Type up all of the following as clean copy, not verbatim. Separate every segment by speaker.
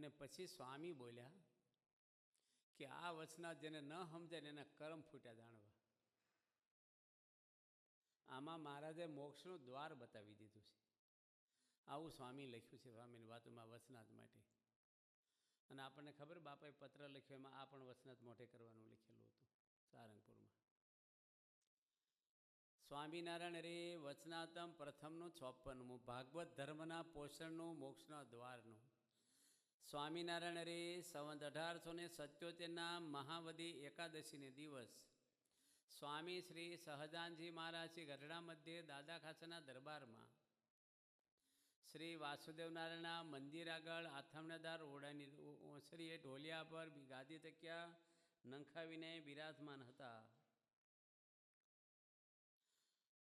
Speaker 1: અને પછી સ્વામી બોલ્યા કે આ વચના જેને ન સમજે ને એના કર્મ ફૂટ્યા જાણવા. આમાં મહારાજે મોક્ષનું દ્વાર બતાવી દીધું છે. આવું સ્વામી લખ્યું છે સ્વામીની વાતોમાં વચનાથ માટે. અને આપણને ખબર બાપાએ પત્ર લખ્યો એમાં આ પણ વચનાથ મોઢે કરવાનું લખેલું હતું સારંગપુરમાં. સ્વામિનારાયણ રે વચનાતમ પ્રથમનું 56મું ભાગવત ધર્મના પોષણનું મોક્ષના દ્વારનું. સ્વામિનારાયણ રે સંવત 1877ના મહાવદી એકાદશીને દિવસ સ્વામી શ્રી સહજાનજી મહારાજજી ગઢડા મધ્યે દાદા ખાચરના દરબારમાં શ્રી વાસુદેવ નારાયણના મંદિર આગળ આથમણેદાર ઓરડાની ઓસરીએ ઢોલિયા પર ગાદી તક્યા નંખાવીને બિરાજમાન હતા.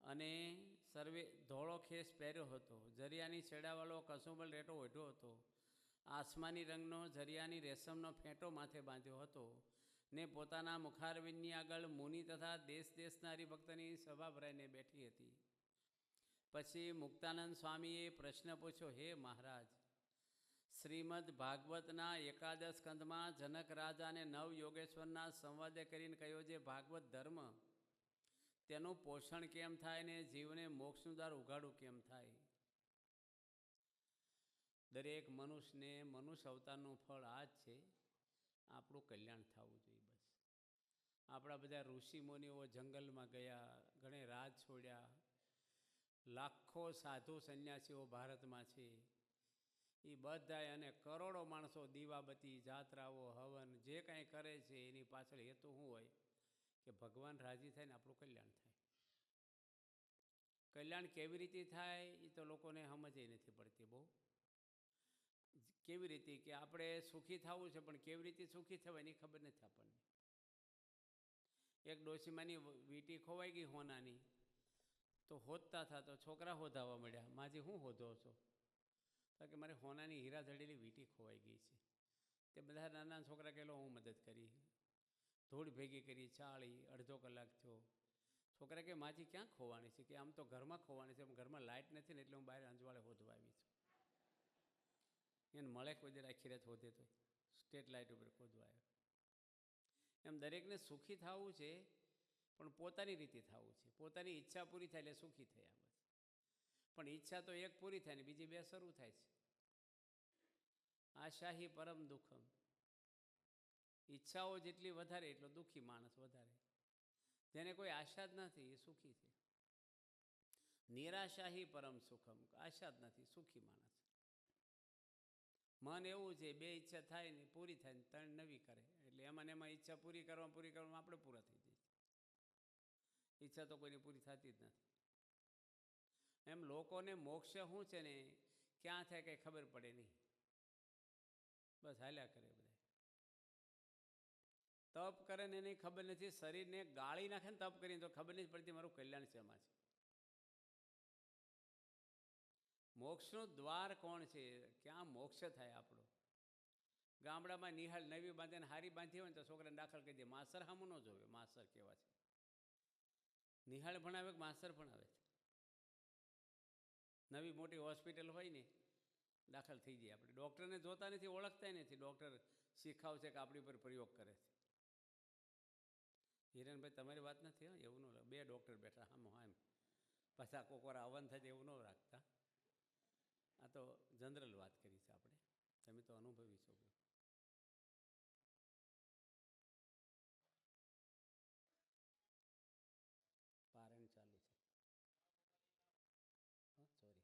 Speaker 1: અને સર્વે ધોળો ખેસ પહેર્યો હતો. જરિયાની છેડાવાળો કસુંબલ રેટો ઓઢ્યો હતો. આસમાની રંગનો જરિયાની રેશમનો ફેંટો માથે બાંધ્યો હતો ને પોતાના મુખારવિંદની આગળ મુનિ તથા દેશ દેશના હરિભક્તની સભા ભરાઈને બેઠી હતી. પછી મુક્તાનંદ સ્વામીએ પ્રશ્ન પૂછ્યો, હે મહારાજ, શ્રીમદ ભાગવતના એકાદશ સ્કંધમાં જનક રાજા અને નવ યોગેશ્વરના સંવાદે કરીને કહ્યો જે ભાગવત ધર્મ તેનું પોષણ કેમ થાય ને જીવને મોક્ષનું દ્વાર ઉઘાડું કેમ થાય? દરેક મનુષ્યને મનુષ્ય અવતારનું ફળ આ જ છે, આપણું કલ્યાણ થવું જોઈએ. બસ આપણા બધા ઋષિ મુનિઓ જંગલમાં ગયા, ઘણે રાજ છોડ્યા, લાખો સાધુ સંન્યાસીઓ ભારતમાં છે. એ બધાય અને કરોડો માણસો દીવાબત્તી જાત્રાઓ હવન જે કાંઈ કરે છે એની પાછળ હેતુ શું હોય કે ભગવાન રાજી થાય ને આપણું કલ્યાણ થાય. કલ્યાણ કેવી રીતે થાય એ તો લોકોને સમજ નથી પડતી બહુ. કેવી રીતે કે આપણે સુખી થવું છે પણ કેવી રીતે સુખી થવાય એની ખબર નથી આપણને. એક ડોશીમાની વીંટી ખોવાઈ ગઈ હોનાની, તો હોદતા હતા તો છોકરા હોધાવા મળ્યા, માજી શું હોધો છો? તો કે મારે હોનાની હીરા જડેલી વીંટી ખોવાઈ ગઈ છે. તે બધા નાના છોકરા કહેલો હું મદદ કરી, ધૂળ ભેગી કરી, ચાળી, અડધો કલાક થયો. છોકરા કે માજી ક્યાં ખોવાણી છે? કે આમ તો ઘરમાં ખોવાણી છે, ઘરમાં લાઇટ નથી ને એટલે હું બહાર અંજવાળે હોધવા આવી છું. એને મળે કોઈ દર આખી રાત હોધે તો સ્ટ્રીટ લાઇટ ઉપર ખોદવા આવ્યો. એમ દરેકને સુખી થવું છે પણ પોતાની રીતે થવું છે. પોતાની ઈચ્છા પૂરી થાય એટલે સુખી થયા. બસ પણ ઈચ્છા તો એક પૂરી થાય ને બીજી બે શરૂ થાય છે. આશાહી પરમ દુઃખમ. ઈચ્છાઓ જેટલી વધારે એટલો દુઃખી માણસ વધારે. જેને કોઈ આશા જ નથી એ સુખી છે. નિરાશાહી પરમ સુખમ. આશા જ નથી, સુખી માણસ. મન એવું છે બે ઈચ્છા થાય ને પૂરી થાય ને ત્રણ નવી કરે એટલે એમાં ને એમાં ઈચ્છા પૂરી કરવામાં આપણે પૂરા થઈ જઈએ. ઈચ્છા તો કોઈની પૂરી થતી જ નથી. એમ લોકોને મોક્ષ શું છે ને ક્યાં થાય કંઈ ખબર પડે નહીં. બસ હાલ્યા કરે બધા. તપ કરે ને એની ખબર નથી, શરીરને ગાળી નાખે ને તપ કરીને તો ખબર નથી પડતી મારું કલ્યાણ છે એમાં છે. મોક્ષનું દ્વાર કોણ છે? ક્યાં મોક્ષ થાય આપણો? ગામડામાં નિહાળ નવી બાંધે ને હારી બાંધી હોય ને તો છોકરાને દાખલ કરી દે. માસ્તર સામું ન જોવે. માસ્તર કેવા છે? નિહાળ ભણાવે કે માસ્તર ભણાવે છે? નવી મોટી હોસ્પિટલ હોય ને દાખલ થઈ જાય. આપણે ડૉક્ટરને જોતા નથી, ઓળખતા નથી. ડૉક્ટર શીખાવશે કે આપણી પર પ્રયોગ કરે છે. હિરણભાઈ તમારી વાત નથી હા, એવું ન બે ડૉક્ટર બેઠા આમ હા એમ પાછા કોકવાર આવન થાય એવું ન રાખતા. આ તો જનરલ વાત કરી છે આપણે, તમે તો અનુભવી છો. પારણ ચાલુ છે. હા સોરી.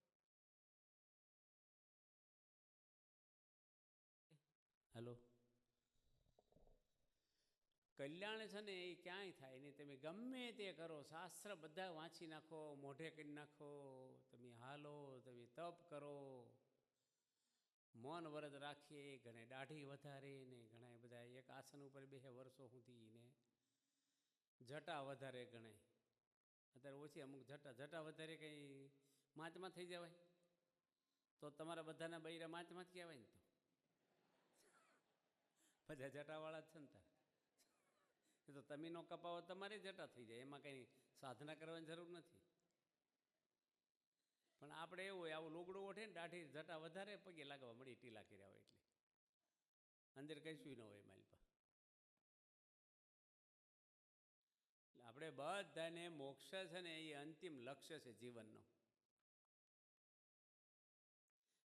Speaker 1: હેલો. કલ્યાણ છે ને એ ક્યાંય થાય નહીં. તમે ગમે તે કરો, શાસ્ત્ર બધા વાંચી નાખો, મોઢે કરી નાખો, તમે હાલો, તમે તપ કરો, મૌન વ્રત રાખીએ, ઘણે દાઢી વધારે ને ઘણા બધા એક આસન ઉપર બે વર્ષો સુધી ને જટા વધારે ગણે. અત્યારે ઓછી અમુક જટા વધારે કંઈ માચમાં થઈ જવાય તો તમારા બધાના બૈરા માચમાં જ કહેવાય ને. તો બધા જટાવાળા જ છે ને તાર. એ તો તમે નો કપાવો તમારે જટા થઈ જાય, એમાં કંઈ સાધના કરવાની જરૂર નથી. પણ આપણે એવું હોય આવું લુગડું ઓઠે ને દાઢી જટા વધારે પગે લાગવા મળી ટીલા કર્યા હોય એટલે અંદર કશું ન હોય મારી પાસે. આપણે બધાને મોક્ષ છે ને એ અંતિમ લક્ષ્ય છે જીવનનો.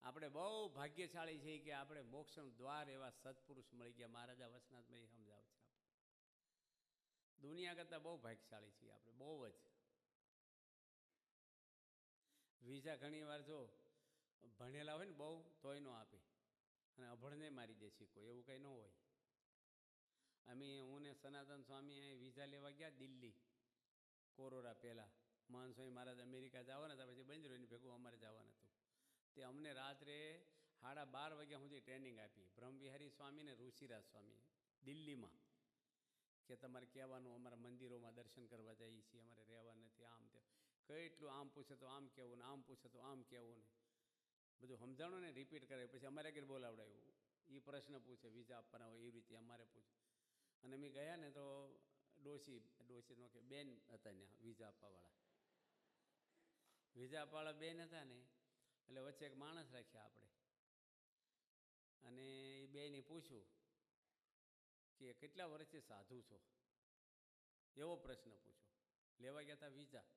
Speaker 1: આપણે બહુ ભાગ્યશાળી છીએ કે આપણે મોક્ષનું દ્વાર એવા સત્પુરુષ મળી ગયા. મહારાજા વસનાથભાઈ સમજાવે છે. આપણે દુનિયા કરતાં બહુ ભાગ્યશાળી છીએ. આપણે બહુ જ. વિઝા ઘણી વાર જો ભણેલા હોય ને બહુ તોય ન આપે, અને અભણને મારી દે છે કોઈ, એવું કંઈ ન હોય. હું ને સનાતન સ્વામી અહીં વિઝા લેવા ગયા દિલ્હી કોરોના પહેલાં. મહાન સ્વામી મહારાજ અમેરિકા જવાના હતા, પછી બંધ રહ્યું ભેગું અમારે જવાનું હતું. તે અમને રાત્રે 12:30 વાગ્યા સુધી ટ્રેનિંગ આપી બ્રહ્મવિહારી સ્વામી ને ઋષિરાજ સ્વામી દિલ્હીમાં, કે તમારે કહેવાનું અમારા મંદિરોમાં દર્શન કરવા જઈએ છીએ, અમારે રહેવા નથી, આમ તેમ. કેટલું આમ પૂછે તો આમ કહેવું ને આમ પૂછે તો આમ કહેવું ને બધું સમજાણું ને રિપીટ કરે. પછી અમારે આગળ બોલાવડાવ્યું, એ પ્રશ્ન પૂછે વિઝા આપવાના હોય એવી રીતે અમારે પૂછે. અને અમે ગયા ને તો ડોશીનો કે બેન હતા ને વિઝા આપવાવાળા. વિઝા આપવાવાળા બેન હતા ને એટલે વચ્ચે એક માણસ રાખ્યા આપણે, અને એ બેને પૂછ્યું કે કેટલા વર્ષથી સાધુ છો, એવો પ્રશ્ન પૂછ્યો. લેવા ગયા હતા વિઝા.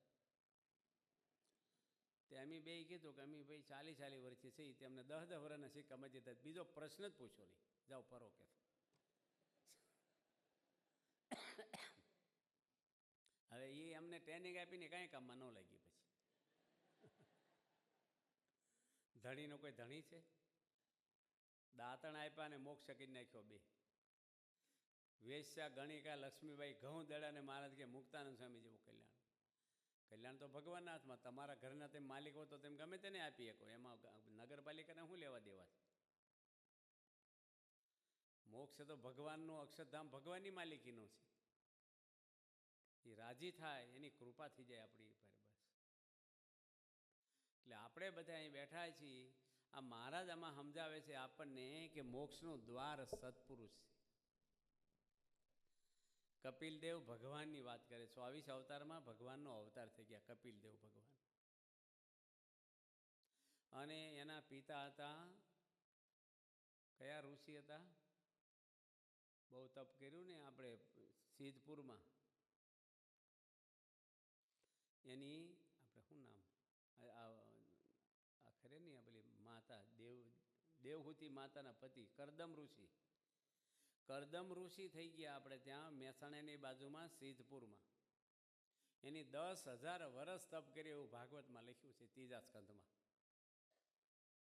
Speaker 1: તે અમે બે કીધું કે અમે ભાઈ 40 વર્ષથી છીએ, તે અમને 10 વર્ષના સિક્કા જતા. બીજો પ્રશ્ન જ પૂછ્યો નહીં, જાઓ ફરો કે. હવે એ અમને ટ્રેનિંગ આપીને કાંઈ કામમાં ન લાગી. પછી ધણીનો કોઈ ધણી છે? દાંતણ આપ્યા અને મોક્ષ કરી નાખ્યો બે. વેશ્યા ગણિકા લક્ષ્મીબાઈ ઘઉં દડાને મહારાજ કે મુક્તાનંદ સ્વામી જેવું કલ્યાણ. કલ્યાણ તો ભગવાનના હાથમાં. તમારા ઘરના તેમ માલિક હો તો તેમ ગમે તેને આપી શકો, એમાં નગરપાલિકાને શું લેવા દેવા છે? મોક્ષ તો ભગવાનનું, અક્ષરધામ ભગવાનની માલિકીનો છે. એ રાજી થાય એની કૃપા થઈ જાય આપણી પર બસ. એટલે આપણે બધા અહીં બેઠા છીએ. આ મહારાજ આમાં સમજાવે છે આપણને કે મોક્ષનું દ્વાર સત્પુરુષ છે. કપિલદેવ ભગવાનની વાત કરે. 24 અવતારમાં ભગવાનનો અવતાર થઈ ગયા કપિલદેવ ભગવાન. અને એના પિતા હતા કયા ઋષિ હતા? બહુ તપ કર્યું ને આપણે સિદ્ધપુરમાં. એની આપણે શું નામ આખરે નહીં, પેલી માતા દેવહૂતિ માતાના પતિ કરદમ ઋષિ. કરદમ ઋષિ થઈ ગયા આપણે ત્યાં મહેસાણાની બાજુમાં સિદ્ધપુરમાં. એની 10,000 વર્ષ તપ કર્યું એવું ભાગવતમાં લખ્યું છે, 3જા સ્કંધમાં.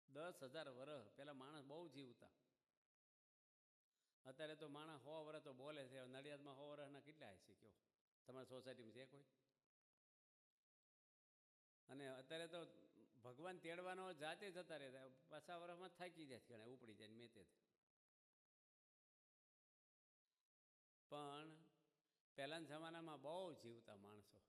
Speaker 1: 10,000 વર્ષ. પહેલાં માણસ બહુ જીવતા. અત્યારે તો માણસ 100 વર્ષ તો બોલે છે. નડિયાદમાં 100 વર્ષના કેટલા હશે કહો? તમારી સોસાયટીમાં છે કોઈ? અને અત્યારે તો ભગવાન તેડવાનો જાતે જતા રહેતા, 50 વર્ષમાં થાકી જાય ઘણા, ઉપડી જાય મેં તે. પણ પહેલાંના જમાનામાં બહુ જીવતા માણસો.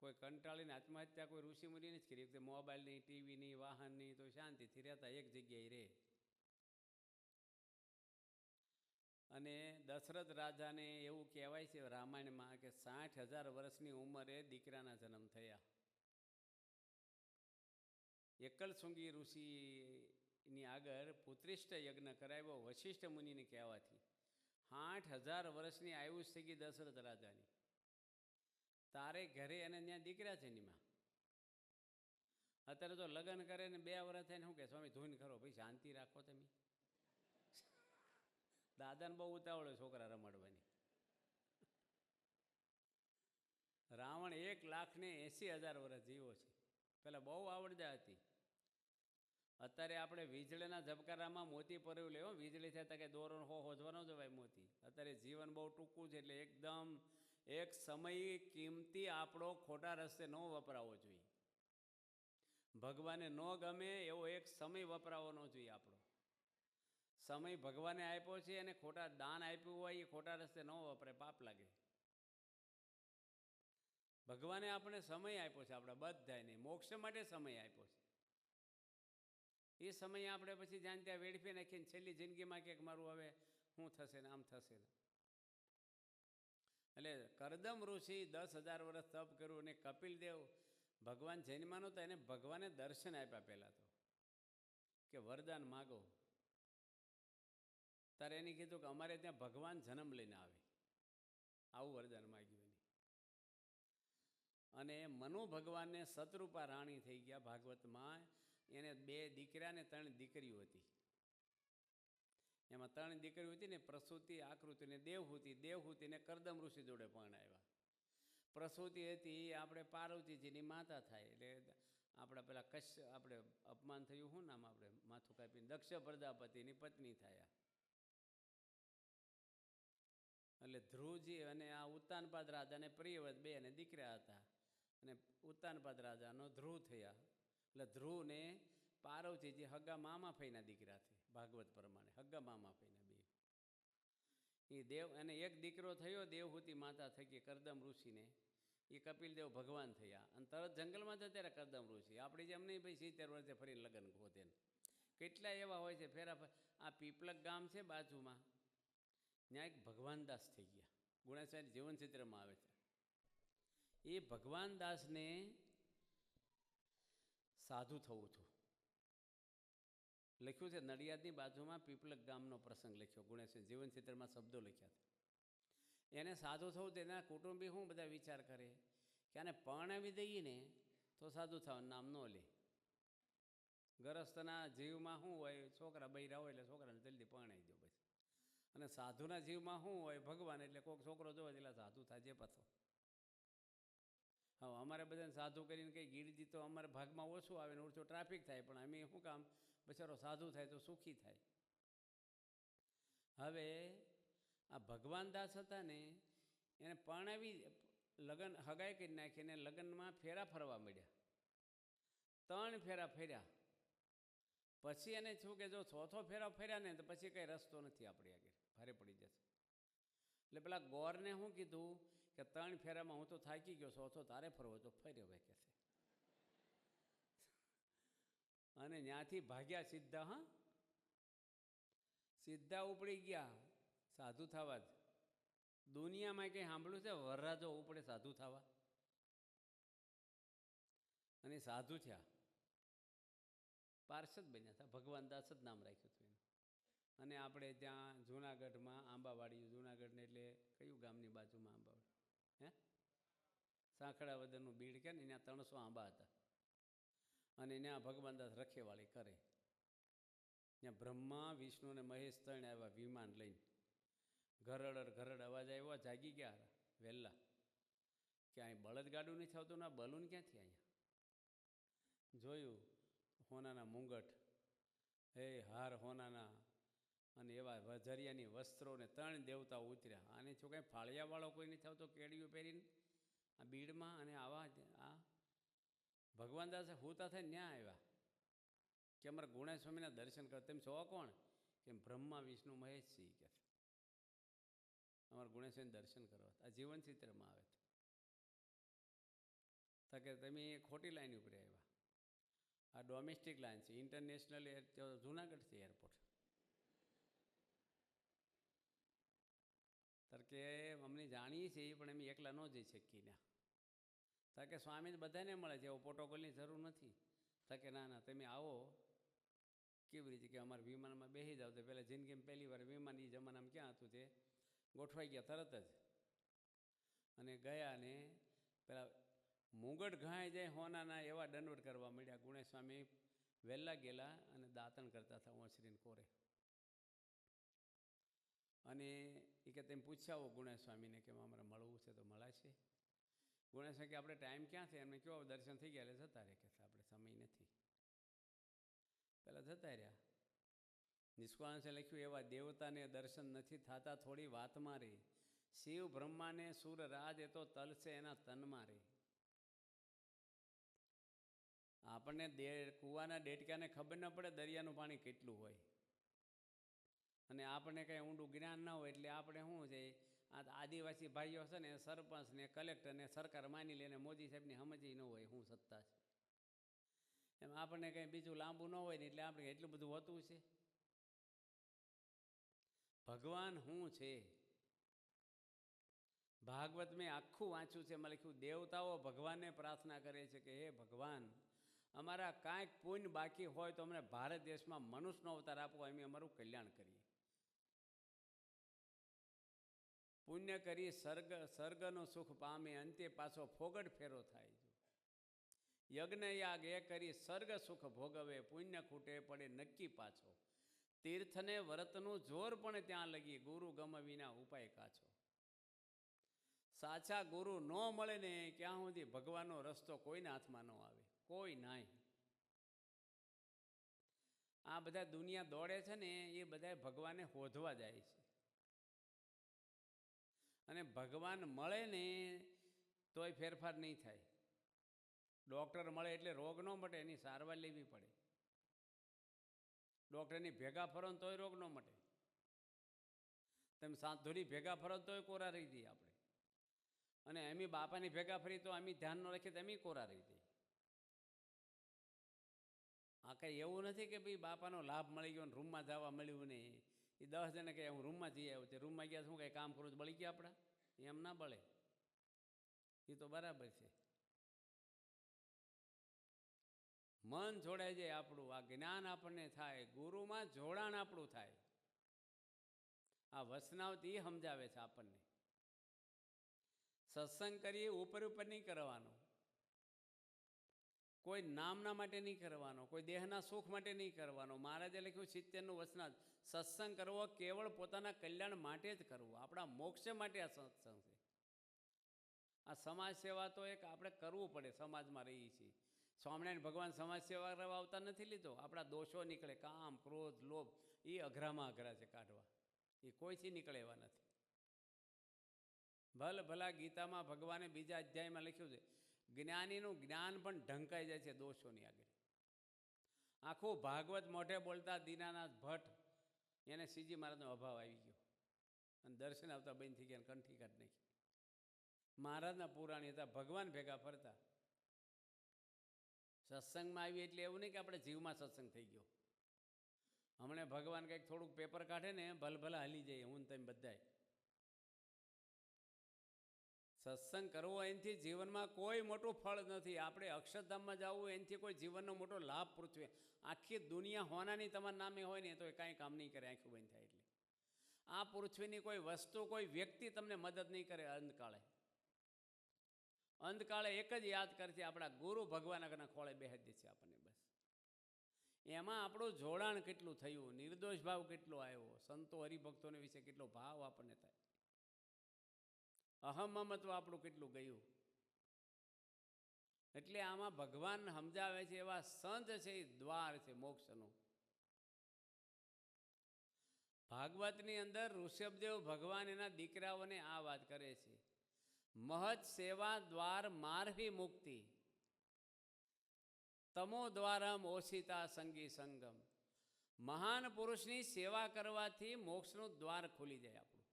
Speaker 1: કોઈ કંટાળીને આત્મહત્યા કોઈ ઋષિમુનિ નથી કરી. એક મોબાઈલની, ટીવીની, વાહનની તો શાંતિથી રહેતા, એક જગ્યાએ રહે. અને દશરથ રાજાને એવું કહેવાય છે રામાયણમાં કે 60,000 વર્ષની ઉંમરે દીકરાના જન્મ થયા. એકલશૃંગી ઋષિની આગળ પુત્રિષ્ઠ યજ્ઞ કરાવ્યો વશિષ્ઠ મુનિને કહેવાથી. 60,000 વર્ષની આયુષ થઈ ગઈ દશરથ રાજાની. તારે ઘરે અને ત્યાં દીકરા છે એનીમાં. અત્યારે તો લગ્ન કરે ને 2 વર્ષ થઈને શું કે સ્વામી ધૂન કરો ભાઈ, શાંતિ રાખો તમે. દાદાને બહુ ઉતાવળે છોકરા રમાડવાની. રાવણ 1,80,000 વર્ષ જીવો છે. પેલા બહુ આવડતા હતી. અત્યારે આપણે વીજળીના ઝબકારામાં મોતી પરવું લેવો, વીજળી થાય કે દોરો હોજવાનો જવાય મોતી. અત્યારે જીવન બહુ ટૂંકું છે, એટલે એકદમ એક સમય કિંમતી આપણો ખોટા રસ્તે ન વપરાવો જોઈએ. ભગવાને ન ગમે એવો એક સમય વપરાવો ન જોઈએ આપણો. સમય ભગવાને આપ્યો છે અને ખોટા દાન આપ્યું હોય એ ખોટા રસ્તે ન વપરાય, પાપ લાગે. ભગવાને આપણે સમય આપ્યો છે, આપણા બધાને મોક્ષ માટે સમય આપ્યો છે. એ સમય આપણે પછી જ્યાં ત્યાં વેડફી નાખીને છેલ્લી જિંદગીમાં ક્યાંક મારું હવે શું થશે ને આમ થશે ને. એટલે કરદમ ઋષિ 10,000 વર્ષ તપ કર્યું. અને કપિલદેવ ભગવાન જૈનમાં નહોતા, એને ભગવાને દર્શન આપ્યા પહેલાં તો કે વરદાન માગો. ત્યારે એને કીધું કે અમારે ત્યાં ભગવાન જન્મ લઈને આવે, આવું વરદાન માગ્યું એને. અને મનુ ભગવાનને શતરૂપા રાણી થઈ ગયા ભાગવતમાં. એને 2 દીકરા ને 3 દીકરીઓ હતી. એમાં 3 દીકરીઓ હતી ને, પ્રસૂતિ, આકૃતિ ને દેવહૂતિ. દેવહૂતિને કરદમ ઋષિ જોડે પરણાવ્યા. પ્રસૂતિ હતી એ આપણે પાર્વતીજીની માતા થાય, એટલે આપણા પેલા આપણે અપમાન થયું, શું નામ આપણે માથું કાપીને, દક્ષ પ્રજાપતિની પત્ની થયા. એટલે ધ્રુવજી અને આ ઉત્તાનપાદ રાજાને પ્રિયવત 2 અને દીકરા હતા. અને ઉત્તાનપાદ રાજાનો ધ્રુવ થયા. એટલે ધ્રુવને પાર્વતીજી હગ્ગા મામા ફઈના દીકરા છે, ભાગવત પ્રમાણે હગ્ગા મામા ફઈના 2. એ દેવ અને એક દીકરો થયો દેવહૂતિ માતા થકી કરદમ ઋષિને, એ કપિલદેવ ભગવાન થયા. અને તરત જંગલમાં જતા ત્યારે કરદમ ઋષિ, આપણી જેમ નહીં ભાઈ 70 વર્ષે ફરીને લગ્ન ગોતે. કેટલા એવા હોય છે ફેરા. આ પીપલક ગામ છે બાજુમાં, ત્યાં એક ભગવાનદાસ થઈ ગયા, ગુણાચાર્ય જીવનચિત્રમાં આવે છે. એ ભગવાનદાસને સાધુ થવું હતું. લખ્યું છે નડિયાદની બાજુમાં પીપલક ગામનો પ્રસંગ લખ્યો, ગુણેશ્વર જીવનચિત્રમાં શબ્દો લખ્યા છે. એને સાધુ થવું, તેના કુટુંબી શું બધા વિચાર કરે કે આને પરણાવી દઈએ ને તો સાધુ થવાનું નામ ન લે. ગરસ્થના જીવમાં શું હોય, છોકરા બૈરા હોય એટલે છોકરાને જલ્દી પરણાવી દો બસ. અને સાધુના જીવમાં શું હોય, ભગવાન એટલે કોઈક છોકરો જોવે એટલે સાધુ થાય પાછો. હા, અમારે બધાને સાધુ કરીને કંઈ ગીરજી તો અમારા ભાગમાં ઓછું આવે ને ઓછું ટ્રાફિક થાય, પણ અમે શું કામ બચારો સાધુ થાય તો સુખી થાય. હવે આ ભગવાનદાસ હતા ને, એને પરણાવી લગ્ન હગાઈ કરી નાખીને લગ્નમાં ફેરા ફરવા મળ્યા. 3 ફેરા ફર્યા. પછી એને શું કે જો 4થો ફેરા ફર્યા ને તો પછી કંઈ રસ્તો નથી આપણી આગળ, ભારે પડી જશે. એટલે પેલા ગોરને શું કીધું કે 3 ફેરામાં હું તો થાકી ગયો, 4થો તારે ફરવો તો ફર્યો હવે કે છે. અને ત્યાંથી ભાગ્યા સીધા. હા, સીધા ઉપડી ગયા સાધુ થવા જ. દુનિયામાં કંઈ સાંભળ્યું છે વરરાજો ઉપડે સાધુ થવા? અને સાધુ થયા, પાર્ષદ બન્યા હતા. ભગવાનદાસ જ નામ રાખ્યું હતું એનું. અને આપણે ત્યાં જૂનાગઢમાં આંબાવાડી, જૂનાગઢને એટલે કયું ગામની બાજુમાં આંબાવાડી? હે, સાંખડાવદરનું બીડ કે ને, ત્યાં 300 આંબા હતા. અને ત્યાં ભગવાનદાસ રખેવાળી કરે. ત્યાં બ્રહ્મા, વિષ્ણુ ને મહેશ 3 આવ્યા વિમાન લઈને. ઘરડ અવાજ આવ્યો, જાગી ગયા વહેલા કે અહીં બળદગાડું નથી આવતું, ના બલૂન ક્યાંથી અહીંયા? જોયું હોનાના મુંગટ, હે હાર હોનાના, અને એવા વજરિયાની વસ્ત્રો ને 3 દેવતાઓ ઉતર્યા. આને શું કાંઈ ફાળિયાવાળો કોઈ નથી આવતો કેડિયું પહેરીને આ બીડમાં? અને આવા આ ભગવાનદાસ હોતા થઈને ન્યા આવ્યા કે અમારા ગુણા સ્વામીના દર્શન કરો. તેમ છો કોણ? કે બ્રહ્મા, વિષ્ણુ, મહેશ સિંહ કે અમારા ગુણા સ્વામીને દર્શન કરવા. આ જીવન ચિત્રમાં આવે છે કે તમે ખોટી લાઈન ઉપર આવ્યા. આ ડોમેસ્ટિક લાઈન છે, ઇન્ટરનેશનલ જુનાગઢ છે એરપોર્ટ. તાર કે અમને જાણીએ છીએ પણ અમે એકલા ન જઈ શકીએ ના. તાર કે સ્વામી બધાને મળે છે, એવો પ્રોટોકોલની જરૂર નથી. તાર કે ના ના તમે આવો. કેવી રીતે? કે અમારા વિમાનમાં બેસી જાવ. તો પહેલાં જિંદગીમાં પહેલી વાર વિમાન એ જમાનામાં ક્યાં હતું તે ગોઠવાઈ ગયા તરત જ. અને ગયા ને પેલા મુંગટ ઘાય જાય હોનાના એવા દંડવટ કરવા માંડ્યા. ગુણેશ સ્વામી વહેલા ગયેલા અને દાંતણ કરતા હતા ઓસરીને કોરે. અને એ કે તેમ પૂછ્યા હો ગુણેશ સ્વામીને કે અમારે મળવું છે તો મળાશે? ગુણેશ સ્વામી કે આપણે ટાઈમ ક્યાં છે? એમને કેવો દર્શન થઈ ગયા એટલે જતા રહે કે આપણે સમય નથી. પહેલાં જતા રહ્યા. નિષ્કાંશે લખ્યું એવા દેવતાને દર્શન નથી થતા થોડી વાતમાં રે. શિવ બ્રહ્માને સુર રાજ એ તો તલશે એના તનમાં રે. આપણને કૂવાના ડેટકાને ખબર ન પડે દરિયાનું પાણી કેટલું હોય. અને આપણને કંઈ ઊંડું જ્ઞાન ના હોય એટલે આપણે શું છે, આ આદિવાસી ભાઈઓ છે ને સરપંચ ને કલેક્ટર ને સરકાર માની લે ને મોદી સાહેબની સમજી ન હોય શું સત્તા છે. એમ આપણને કંઈ બીજું લાંબુ ન હોય ને એટલે આપણે એટલું બધું હોતું છે. ભગવાન શું છે? ભાગવત મેં આખું વાંચ્યું છે. એમાં લખ્યું દેવતાઓ ભગવાનને પ્રાર્થના કરે છે કે હે ભગવાન, અમારા કાંઈક પુણ્ય બાકી હોય તો અમને ભારત દેશમાં મનુષ્યનો અવતાર આપો, અમે અમારું કલ્યાણ કરીએ. પુણ્ય કરી સ્વર્ગનું સુખ પામે, અંતે પાછો ફોગટ ફેરો થાય. યજ્ઞ યાગ એ કરી સ્વર્ગ સુખ ભોગવે, પુણ્ય ખૂટે પડે નક્કી પાછો. તીર્થને વ્રતનું જોર પણ ત્યાં લગી, ગુરુ ગમ વિના ઉપાય કાછો. સાચા ગુરુ ન મળે ને ક્યાં સુધી ભગવાનનો રસ્તો કોઈના હાથમાં ન આવે, કોઈ નાય. આ બધા દુનિયા દોડે છે ને એ બધા ભગવાનને શોધવા જાય છે. અને ભગવાન મળે ને તોય ફેરફાર નહીં થાય. ડૉક્ટર મળે એટલે રોગ ન મટે, એની સારવાર લેવી પડે. ડૉક્ટરની ભેગા ફરો ને તોય રોગ ન મટે. તમે સાંધોરી ભેગા ફરો તોય કોરા રહી દઈએ આપણે. અને એમી બાપાની ભેગા ફરી તો અમે ધ્યાન ન રાખીએ તો એમ કોરા રહી દઈએ. આ કંઈ એવું નથી કે ભાઈ બાપાનો લાભ મળી ગયો ને રૂમમાં જવા મળ્યું નહીં. એ 10 જણે કહે હું રૂમમાં જઈ આવ્યો, તે રૂમમાં ગયા શું કંઈ કામ કરું તો બળી ગયા આપણા? એમ ના બળે. એ તો બરાબર છે. મન જોડાઈ જાય આપણું, આ જ્ઞાન આપણને થાય, ગુરુમાં જોડાણ આપણું થાય. આ વસનાવતી સમજાવે છે આપણને. સત્સંગ કરીએ ઉપર ઉપર નહીં કરવાનો, કોઈ નામના માટે નહીં કરવાનો, કોઈ દેહના સુખ માટે નહીં કરવાનો. મહારાજે લખ્યું 70નું વસનાથ, સત્સંગ કરવો કેવળ પોતાના કલ્યાણ માટે જ કરવો, આપણા મોક્ષ માટે આ સત્સંગ છે. આ સમાજ સેવા તો એક આપણે કરવું પડે, સમાજમાં રહીએ છીએ. સ્વામિનારાયણ ભગવાન સમાજ સેવા કરવા આવતા નથી લીધો. આપણા દોષો નીકળે, કામ ક્રોધ લોભ એ અઘરામાં અઘરા છે કાઢવા, એ કોઈથી નીકળે એવા નથી. ભલા ગીતામાં ભગવાને બીજા અધ્યાયમાં લખ્યું છે, જ્ઞાનીનું જ્ઞાન પણ ઢંકાઈ જાય છે દોષોની આગળ. આખું ભાગવત મોઢે બોલતા દીનાનાથ ભટ્ટ, એને શ્રીજી મહારાજનો અભાવ આવી ગયો અને દર્શન આવતા બંધ થઈ ગયા, કંઠી કાઢ નાખી. મહારાજના પુરાણી હતા, ભગવાન ભેગા ફરતા. સત્સંગમાં આવી એટલે એવું નહીં કે આપણે જીવમાં સત્સંગ થઈ ગયો. હમણાં ભગવાન કંઈક થોડુંક પેપર કાઢે ને ભલભલા હલી જાય, હું તમે બધાય. સત્સંગ કરવો એનાથી જીવનમાં કોઈ મોટું ફળ નથી. આપણે અક્ષરધામમાં જવું એનાથી કોઈ જીવનનો મોટો લાભ પૃથ્વી. આખી દુનિયા હોનાની તમારા નામે હોય ને તો એ કાંઈ કામ નહીં કરે, આંખું બંધ થાય એટલે. આ પૃથ્વીની કોઈ વસ્તુ કોઈ વ્યક્તિ તમને મદદ નહીં કરે. અંતકાળે એક જ યાદ કરશે, આપણા ગુરુ ભગવાન આગળના ખોળે બેહાડી દે છે આપણને. બસ એમાં આપણું જોડાણ કેટલું થયું, નિર્દોષ ભાવ કેટલો આવ્યો, સંતો હરિભક્તોને વિશે કેટલો ભાવ આપણને થાય, અહમમત્વ આપણું કેટલું ગયું. એટલે આમાં ભગવાન સમજાવે છે એવા સંત છે, એ દ્વાર છે મોક્ષનું. ભાગવતની અંદર ઋષભદેવ ભગવાન એના દીકરાઓને આ વાત કરે છે, મહત સેવા દ્વાર માર્વી મુક્તિ, તમો દ્વારમ ઓશિતા સંગી સંગમ. મહાન પુરુષની સેવા કરવાથી મોક્ષનું દ્વાર ખુલી જાય આપણું.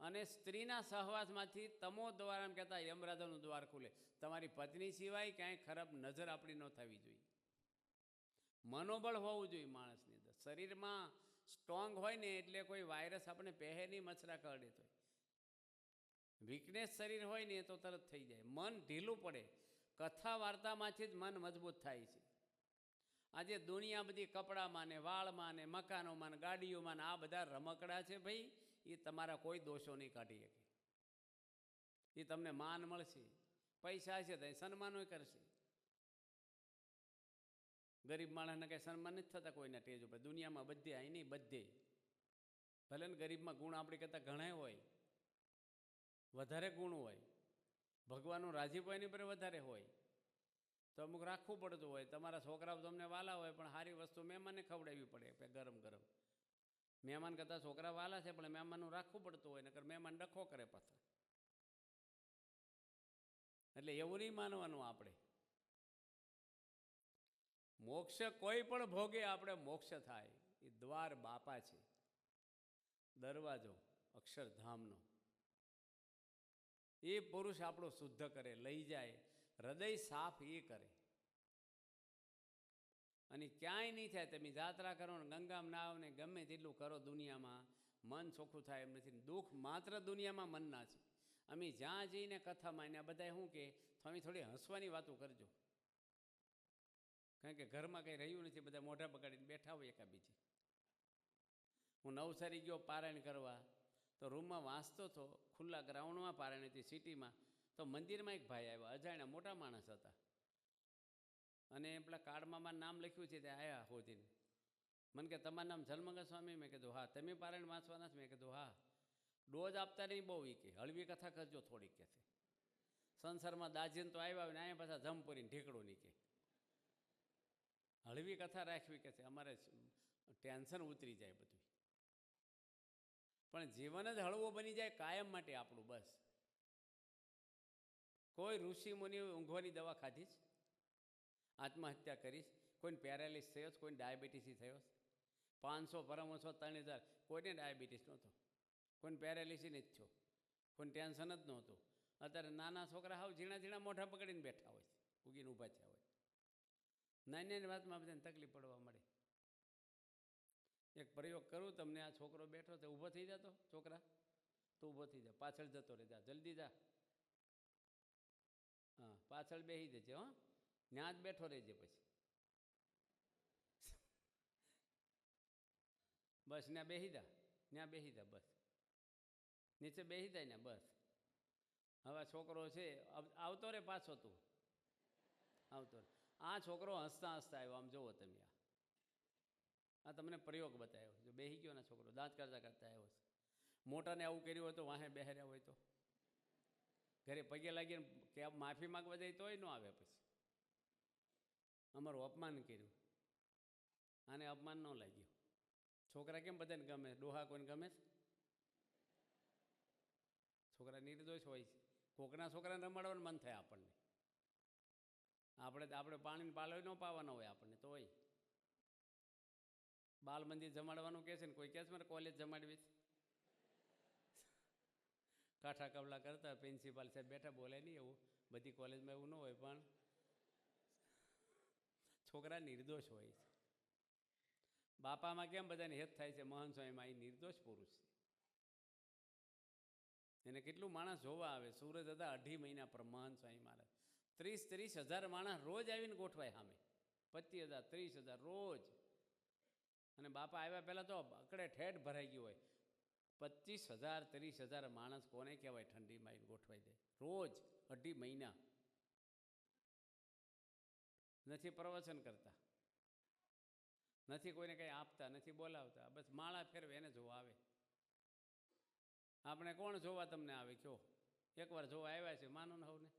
Speaker 1: અને સ્ત્રીના સહવાસમાંથી તમો દ્વાર એમ કહેતા યમરાજાનું દ્વાર ખુલે. તમારી પત્ની સિવાય ક્યાંય ખરાબ નજર આપણી ન થવી જોઈએ. મનોબળ હોવું જોઈએ માણસની અંદર. શરીરમાં સ્ટ્રોંગ હોય ને એટલે કોઈ વાયરસ આપણે પહેરે નહીં, મચ્છરા કરડે તો. વીકનેસ શરીર હોય ને તો તરત થઈ જાય. મન ઢીલું પડે. કથા વાર્તામાંથી જ મન મજબૂત થાય છે. આજે દુનિયા બધી કપડામાં ને વાળમાં ને મકાનોમાં ને ગાડીઓમાં ને આ બધા રમકડા છે ભાઈ, એ તમારા કોઈ દોષો નહીં કાઢી શકે. એ તમને માન મળશે, પૈસા હશે તો સન્માનો કરશે. ગરીબ માણસને કંઈ સન્માન નથી થતા કોઈના ટેજ ઉપર. દુનિયામાં બધે અહીં નહીં, બધે ભલે ને ગરીબમાં ગુણ આપણી કરતાં ઘણા હોય, વધારે ગુણ હોય, ભગવાનનું રાજીપ એની પર વધારે હોય, તો અમુક રાખવું પડતું હોય. તમારા છોકરાઓ તમને વાલા હોય પણ સારી વસ્તુ મહેમાનને ખવડાવવી પડે ગરમ ગરમ. મહેમાન કરતાં છોકરા વાલા છે પણ મહેમાનનું રાખવું પડતું હોય, નકર મહેમાન ડખો કરે પાછા. એટલે એવું નહીં માનવાનું આપણે. મોક્ષ કોઈ પણ ભોગે આપણે મોક્ષ થાય. એ દ્વાર બાપા છે, દરવાજો અક્ષરધામનો. એ પુરુષ આપણો શુદ્ધ કરે, લઈ જાય, હૃદય સાફ એ કરે. અને ક્યાંય નહીં થાય. તમે જાત્રા કરો ને ગંગામાં નાવ ને ગમે તેટલું કરો દુનિયામાં, મન ચોખ્ખું થાય એમ નથી. દુઃખ માત્ર દુનિયામાં મનના છે. અમે જ્યાં જઈને કથામાં એને બધા શું કે તમે થોડી હસવાની વાતો કરજો, કારણ કે ઘરમાં કંઈ રહ્યું નથી, બધા મોઢા બગાડીને બેઠા હોય એકાબીજી. હું નવસારી ગયો પારાયણ કરવા, તો રૂમમાં વાંચતો હતો, ખુલ્લા ગ્રાઉન્ડમાં પારાયણ હતી સિટીમાં. તો મંદિરમાં એક ભાઈ આવ્યા, અજાણ્યા મોટા માણસ હતા, અને પેલા કાર્ડમાં મારું નામ લખ્યું છે તે આવ્યા હોતીને મને કે તમારું નામ જલમંગલ સ્વામી? મેં કીધું હા. તમે પારાયણ વાંચવાના જ? મેં કીધું હા. ડોઝ આપતા નહીં બહુ, એ કે હળવી કથા કરજો થોડીક, કે સંસારમાં દાજીને તો આવ્યા હોય ને અહીંયા પાછા જમપુરીને ઢીકડું નહીં, કે હળવી કથા રાખવી, કે છે અમારે ટેન્શન ઉતરી જાય બધું. પણ જીવન જ હળવો બની જાય કાયમ માટે આપણું. બસ કોઈ ઋષિ મુનિ ઊંઘવાની દવા ખાધી જ, આત્મહત્યા કરીશ, કોઈને પેરાલિસ થયો, કોઈને ડાયાબિટીસી થયો, 500 પરમહંસો 3000, કોઈને ડાયાબિટીસ નહોતો, કોઈને પેરાલિસી નથી થયો, કોઈને ટેન્શન જ નહોતું. અત્યારે નાના છોકરા હાવ ઝીણા ઝીણા મોઢા પકડીને બેઠા હોય, ઉગીને ઊભા થયા હોય. નાની નાની વાતમાં બધાને તકલીફ પડવા મળે. એક પ્રયોગ કરું તમને. આ છોકરો બેઠો તો ઊભો થઈ જતો, છોકરા તો ઊભો થઈ જા, પાછળ જતો રહે, જા જલ્દી જા, હા પાછળ બેસી દેજે, હો ત્યાં જ બેઠો રહેજે, પછી બસ ત્યાં બેસી જા, ત્યાં બેસી જા, બસ નીચે બેસી જાય ને બસ. હવે છોકરો છે આવતો રે, પાછો તું આવતો રે. આ છોકરો હસતા હસતા આવ્યો, આમ જુઓ તમે. આ તમને પ્રયોગ બતાવ્યો. જો બેસી ગયો ને છોકરો, દાંત કરતા કરતા આવ્યો છે. મોટાને આવું કર્યું હોય તો વાહે બેહર્યા હોય તો ઘરે પગે લાગીને કે માફી માગવા જાય તોય ન આવે. પછી અમારું અપમાન કર્યું, આને અપમાન ન લાગ્યું. છોકરા કેમ બધાને ગમે? ડોહા કોઈને ગમે છે? છોકરા નિર્દોષ હોય છે. કોકના છોકરાને રમાડવાનું મન થાય આપણને. આપણે પાણીને પાલો ન પાવાનો હોય આપણને તો હોય. બાલ મંદિર જમાડવાનું કહે છે ને, કોઈ કહે છે મારે કોલેજ જમાડવી છે? કાંઠા કબલા કરતા પ્રિન્સિપાલ સાહેબ બેઠા, બોલે નહીં એવું. બધી કોલેજમાં એવું ન હોય, પણ છોકરા નિર્દોષ હોય છે. બાપામાં કેમ બધાને હેત થાય છે? મહંત સ્વામીમાં એ નિર્દોષ પુરુષ છે. એને કેટલું માણસ જોવા આવે. સુરત હતા 2.5 મહિના પર મહંત સ્વામી મહારાજ. 30,000 માણસ રોજ આવીને ગોઠવાય સામે. 25,000 30,000 રોજ. અને બાપા આવ્યા પહેલાં તો અકડે ઠેઠ ભરાઈ ગયું હોય. 25,000 30,000 માણસ કોને કહેવાય? ઠંડીમાં આવીને ગોઠવાઈ દે રોજ 2.5 મહિના. નથી પ્રવચન કરતા, નથી કોઈને કંઈ આપતા, નથી બોલાવતા, બસ માળા ફેરવે એને જોવા આવે. આપણે કોણ જોવા તમને આવે કયો? એકવાર જોવા આવ્યા છે, માનો ને હવને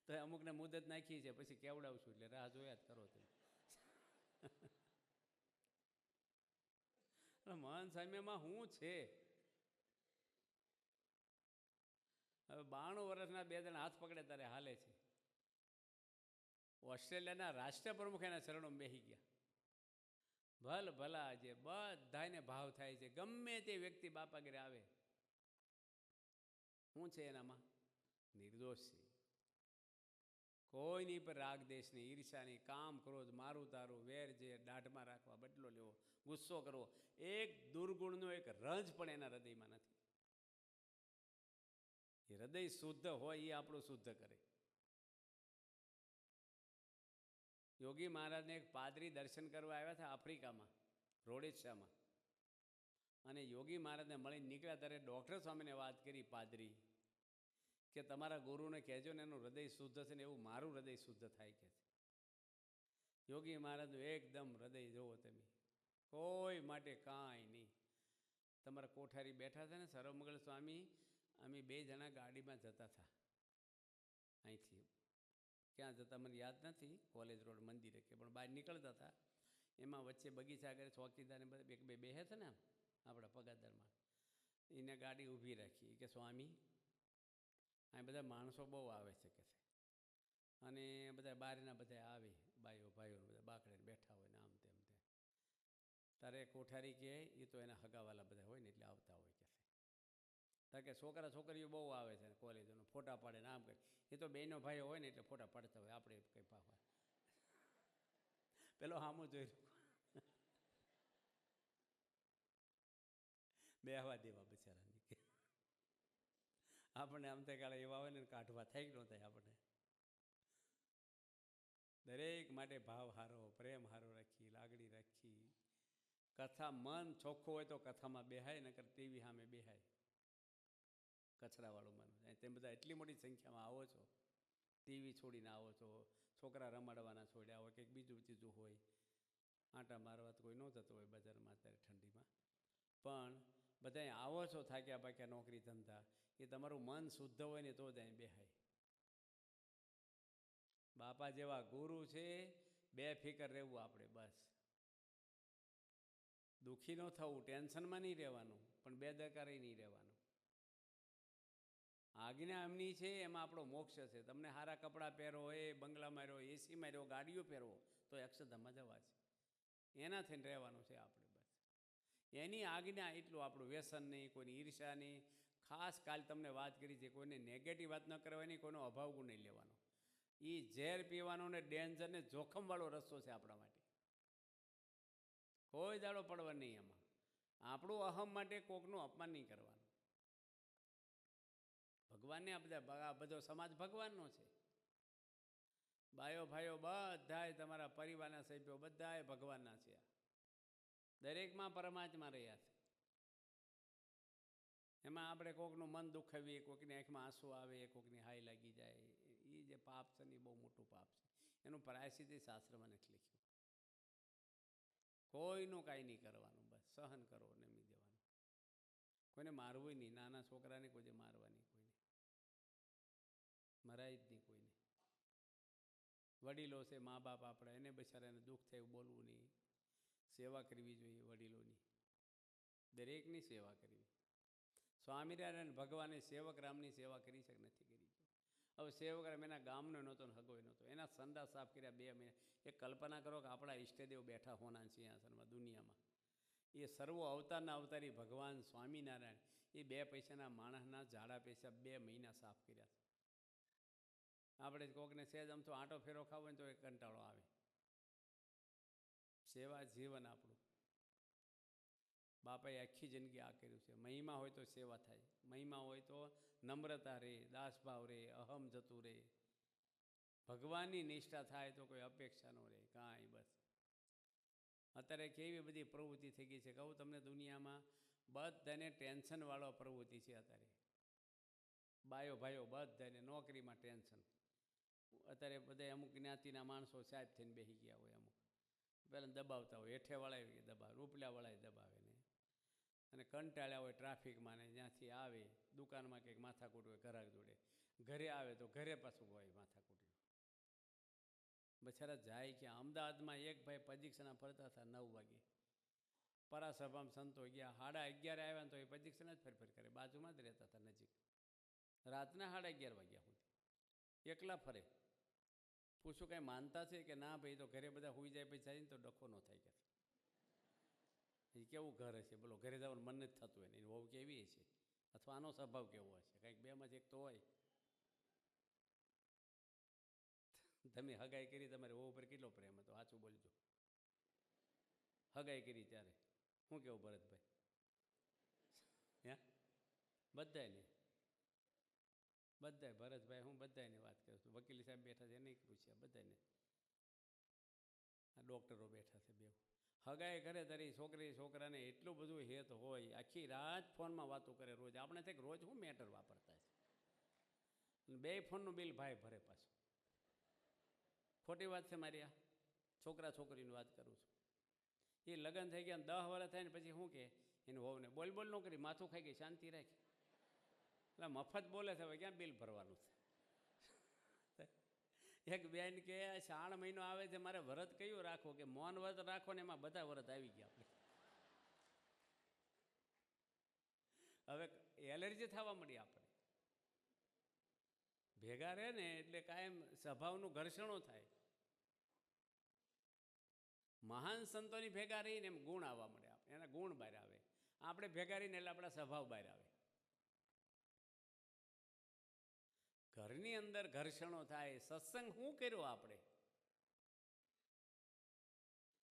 Speaker 1: તો અમુકને મુદત નાખી છે, પછી કેવડાવશું એટલે રાહ જોયા જ કરો તમે. મહાન સામ્યમાં શું છે? હવે 92 વર્ષના 2 જણા હાથ પકડે ત્યારે હાલે છે. ઓસ્ટ્રેલિયાના રાષ્ટ્રપ્રમુખ એના ચરણોમાં બેસી ગયા. ભલ ભલા જે બધાને ભાવ થાય છે. ગમે તે વ્યક્તિ બાપા ઘરે આવે, શું છે એનામાં? નિર્દોષ છે. કોઈની પર રાગ દેશની, ઈર્ષાની, કામ ક્રોધ, મારું તારું, વેર જે દાઢમાં રાખવા, બદલો લેવો, ગુસ્સો કરવો, એક દુર્ગુણનો એક રંજ પણ એના હૃદયમાં નથી. એ હૃદય શુદ્ધ હોય એ આપણું શુદ્ધ કરે. યોગી મહારાજને એક પાદરી દર્શન કરવા આવ્યા હતા આફ્રિકામાં, રોડેશિયામાં. અને યોગી મહારાજને મળીને નીકળ્યા ત્યારે ડૉક્ટર સ્વામીને વાત કરી, પાદરી કે તમારા ગુરુને કહેજો ને એનું હૃદય શુદ્ધ છે ને એવું મારું હૃદય શુદ્ધ થાય, કે છે. યોગી મહારાજનું એકદમ હૃદય જોવો તમે, કોઈ માટે કાંઈ નહીં. તમારા કોઠારી બેઠા હતા ને સર્વમંગલ સ્વામી, અમે 2 જણા ગાડીમાં જતા હતા અહીંથી. ક્યાં જતા મને યાદ નથી, કોલેજ રોડ મંદિરે કે પણ બહાર નીકળતા હતા. એમાં વચ્ચે બગીચા આગળ ચોકીદારને બધા 1-2 બેહે છે ને આપણા પગારદારમાં, એને ગાડી ઊભી રાખી કે સ્વામી અહીં બધા માણસો બહુ આવે છે, કે છે. અને બધા બહારના બધા આવે, બાઈઓ ભાઈઓ બધા બાકડે બેઠા હોય ને આમ તેમ તેમ. તારે કોઠારી કહે એ તો એના હગાવાલા બધા હોય ને એટલે આવતા હોય, કે છે. તારે કે છોકરા છોકરીઓ બહુ આવે છે કોલેજોનો, ફોટા પાડે ને આમ કરે. એ તો બેનો ભાઈઓ હોય ને એટલે ફોટા પાડતા હોય, આપણે કંઈ પાવા. પેલો સામું જોઈ બેહવા દેવા બિચારાને, કે આપણને આમ થાય કાળે એવા હોય ને કાઢવા થાય કે ન થાય. આપણને દરેક માટે ભાવ હારો, પ્રેમ હારો રાખી, લાગણી રાખી, કથા મન ચોખ્ખું હોય તો કથામાં બેહાય, નકર ટીવી સામે બેહાય. કચરાવાળું મન. તેમ બધા એટલી મોટી સંખ્યામાં આવો છો, ટીવી છોડીને આવો છો, છોકરા રમાડવાના છોડ્યા હોય, કંઈક બીજું ચીજું હોય, આંટા મારવા તો કોઈ ન જતો હોય બજારમાં અત્યારે ઠંડીમાં, પણ બધાય આવો છો થાક્યા પાક્યા નોકરી ધંધા, એ તમારું મન શુદ્ધ હોય ને તો જ અહીં બેહાય. બાપા જેવા ગુરુ છે, બેફિકર રહેવું આપણે બસ. દુઃખી ન થવું, ટેન્શનમાં નહીં રહેવાનું, પણ બેદરકારી નહીં રહેવાનું. આજ્ઞા એમની છે, એમાં આપણો મોક્ષ છે. તમને સારા કપડાં પહેરો, એ બંગલામાં રહ્યો, એસીમાં રહ્યો, ગાડીઓ પહેરો, તો અક્ષરધામમાં જવા છે. એના થઈને રહેવાનું છે આપણે બસ. એની આજ્ઞા એટલું, આપણું વ્યસન નહીં, કોઈની ઈર્ષા નહીં. ખાસ કાલ તમને વાત કરી છે, કોઈને નેગેટિવ વાત ન કરવાની, કોઈનો અભાવ ગુણ નહીં લેવાનો. એ ઝેર પીવાનો ને ડેન્જર ને જોખમવાળો રસ્તો છે આપણા માટે. કોઈ દાડો પડવા નહીં એમાં. આપણું અહમ માટે કોકનું અપમાન નહીં કરવાનું. ભગવાનને આ બધો સમાજ ભગવાનનો છે. બાયો ભાઈઓ બધાય તમારા પરિવારના સભ્યો બધાય ભગવાનના છે. દરેકમાં પરમાત્મા રહ્યા છે. એમાં આપણે કોકનું મન દુખાવીએ, કોકની આંખમાં આંસુ આવે, કોકની હાઈ લાગી જાય, એ જે પાપ છે ને એ બહુ મોટું પાપ છે. એનું પ્રાયશ્ચિત શાસ્ત્રમાં નથી લખ્યું. કોઈનું કાંઈ નહીં કરવાનું, બસ સહન કરો, નમી દેવાનું. કોઈને મારવું નહીં, નાના છોકરાને કોઈ મારવાની, કોઈને મરાય જ નહીં. કોઈને વડીલો છે, મા બાપ આપણા, એને બિચારાને દુઃખ થાય બોલવું નહીં. સેવા કરવી જોઈએ વડીલોની, દરેકની સેવા કરવી. સ્વામિનારાયણ ભગવાને સેવક રામની સેવા કરી છે કે નથી કરી? હવે સેવક રામ એના ગામનો નહોતો ને હગોય નહોતો, એના સંડા સાફ કર્યા 2 મહિના. એ કલ્પના કરો કે આપણા ઈષ્ટદેવ બેઠા હોના સિંહાસનમાં દુનિયામાં, એ સર્વો અવતારના અવતારી ભગવાન સ્વામિનારાયણ, એ 2 પૈસાના માણસના ઝાડા પૈસા 2 મહિના સાફ કર્યા છે. આપણે કોકને સહેજ આમ તો આંટો ફેરો ખાવો ને તો એ કંટાળો આવે. સેવા જીવન આપણું. બાપાએ આખી જિંદગી આ કર્યું છે. મહિમા હોય તો સેવા થાય, મહિમા હોય તો નમ્રતા રહે, દાસભાવ રહે, અહમ જતું રહે, ભગવાનની નિષ્ઠા થાય તો કોઈ અપેક્ષા ન રહે કાંઈ. બસ અત્યારે કેવી બધી પ્રવૃત્તિ થઈ ગઈ છે, કહું તમને, દુનિયામાં બધાને ટેન્શનવાળો પ્રવૃત્તિ છે અત્યારે. બાયો ભાઈઓ બધાને નોકરીમાં ટેન્શન. અત્યારે બધા અમુક જ્ઞાતિના માણસો સાહેબ થઈને બેસી ગયા હોય, અમુક પહેલાં દબાવતા હોય, હેઠેવાળા દબાવે, ઉપલાવાળાએ દબાવે ને, અને કંટાળ્યા હોય ટ્રાફિકમાં ને, જ્યાંથી આવે દુકાનમાં કંઈક માથાકૂટ હોય ઘરાક જોડે, ઘરે આવે તો ઘરે પાછું હોય માથાકૂટ. બચારા જાય ક્યાં? અમદાવાદમાં એક ભાઈ પ્રદક્ષિણા ફરતા હતા 9 વાગે, પરાસભામાં સંતો ગયા, 11:30 આવ્યા ને તો એ પ્રદક્ષિણા જ ફેરફેર કરે, બાજુમાં જ રહેતા હતા નજીક. રાતના 11:30 વાગ્યા સુધી એકલા ફરે. પૂછું કાંઈ માનતા છે કે ના? ભાઈ તો ઘરે બધા સૂઈ જાય પછી જાય ને તો ડખો ન થાય કે. એ કેવું ઘર હશે બોલો? ઘરે જવાનું મન જ થતું હોય ને. એની વહુ કેવી હશે, અથવા આનો સ્વભાવ કેવો હશે? કંઈક બેમાંથી એક તો હોય. તમે હગાઈ કરી, તમારે વહુ ઉપર કેટલો પ્રેમ હતો? સાચું બોલજો. હગાઈ કરી ત્યારે શું કેવું ભરતભાઈ? હે? બધાને ભરતભાઈ, હું બધાની વાત કરું છું. વકીલ સાહેબ બેઠા છે એને પૂછ્યા, બધાને. આ ડૉક્ટરો બેઠા છે બે. હગાઈ કરે તારી છોકરી છોકરાને એટલું બધું હેત હોય, આખી રાત ફોનમાં વાતો કરે રોજ. આપણે થાય રોજ શું મેટર વાપરતા છે? 2 ફોનનું બિલ ભાઈ ભરે પાછું. ખોટી વાત છે મારી? આ છોકરા છોકરીની વાત કરું છું. એ લગ્ન થઈ ગયા 10 વર્ષ થાય ને પછી શું કે એને વહુને બોલ ન કરી, માથું ખાઈ ગઈ, શાંતિ રાખ. એટલે મફત બોલે છે, હવે ક્યાં બિલ ભરવાનું છે? એક બેન કે 3 મહિનો આવે છે, મારે વ્રત કયું રાખો? કે મૌન વ્રત રાખો ને, એમાં બધા વ્રત આવી ગયા. હવે એલર્જી થવા મળી આપણે. ભેગા રહે ને એટલે કાયમ સ્વભાવનું ઘર્ષણો થાય. મહાન સંતોની ભેગા રહીને એમ ગુણ આવવા મળે, એના ગુણ બહાર આવે. આપણે ભેગા રહીને એટલે આપણા સ્વભાવ બહાર આવે. ઘરની અંદર ઘર્ષણો થાય. સત્સંગ શું કર્યો આપણે?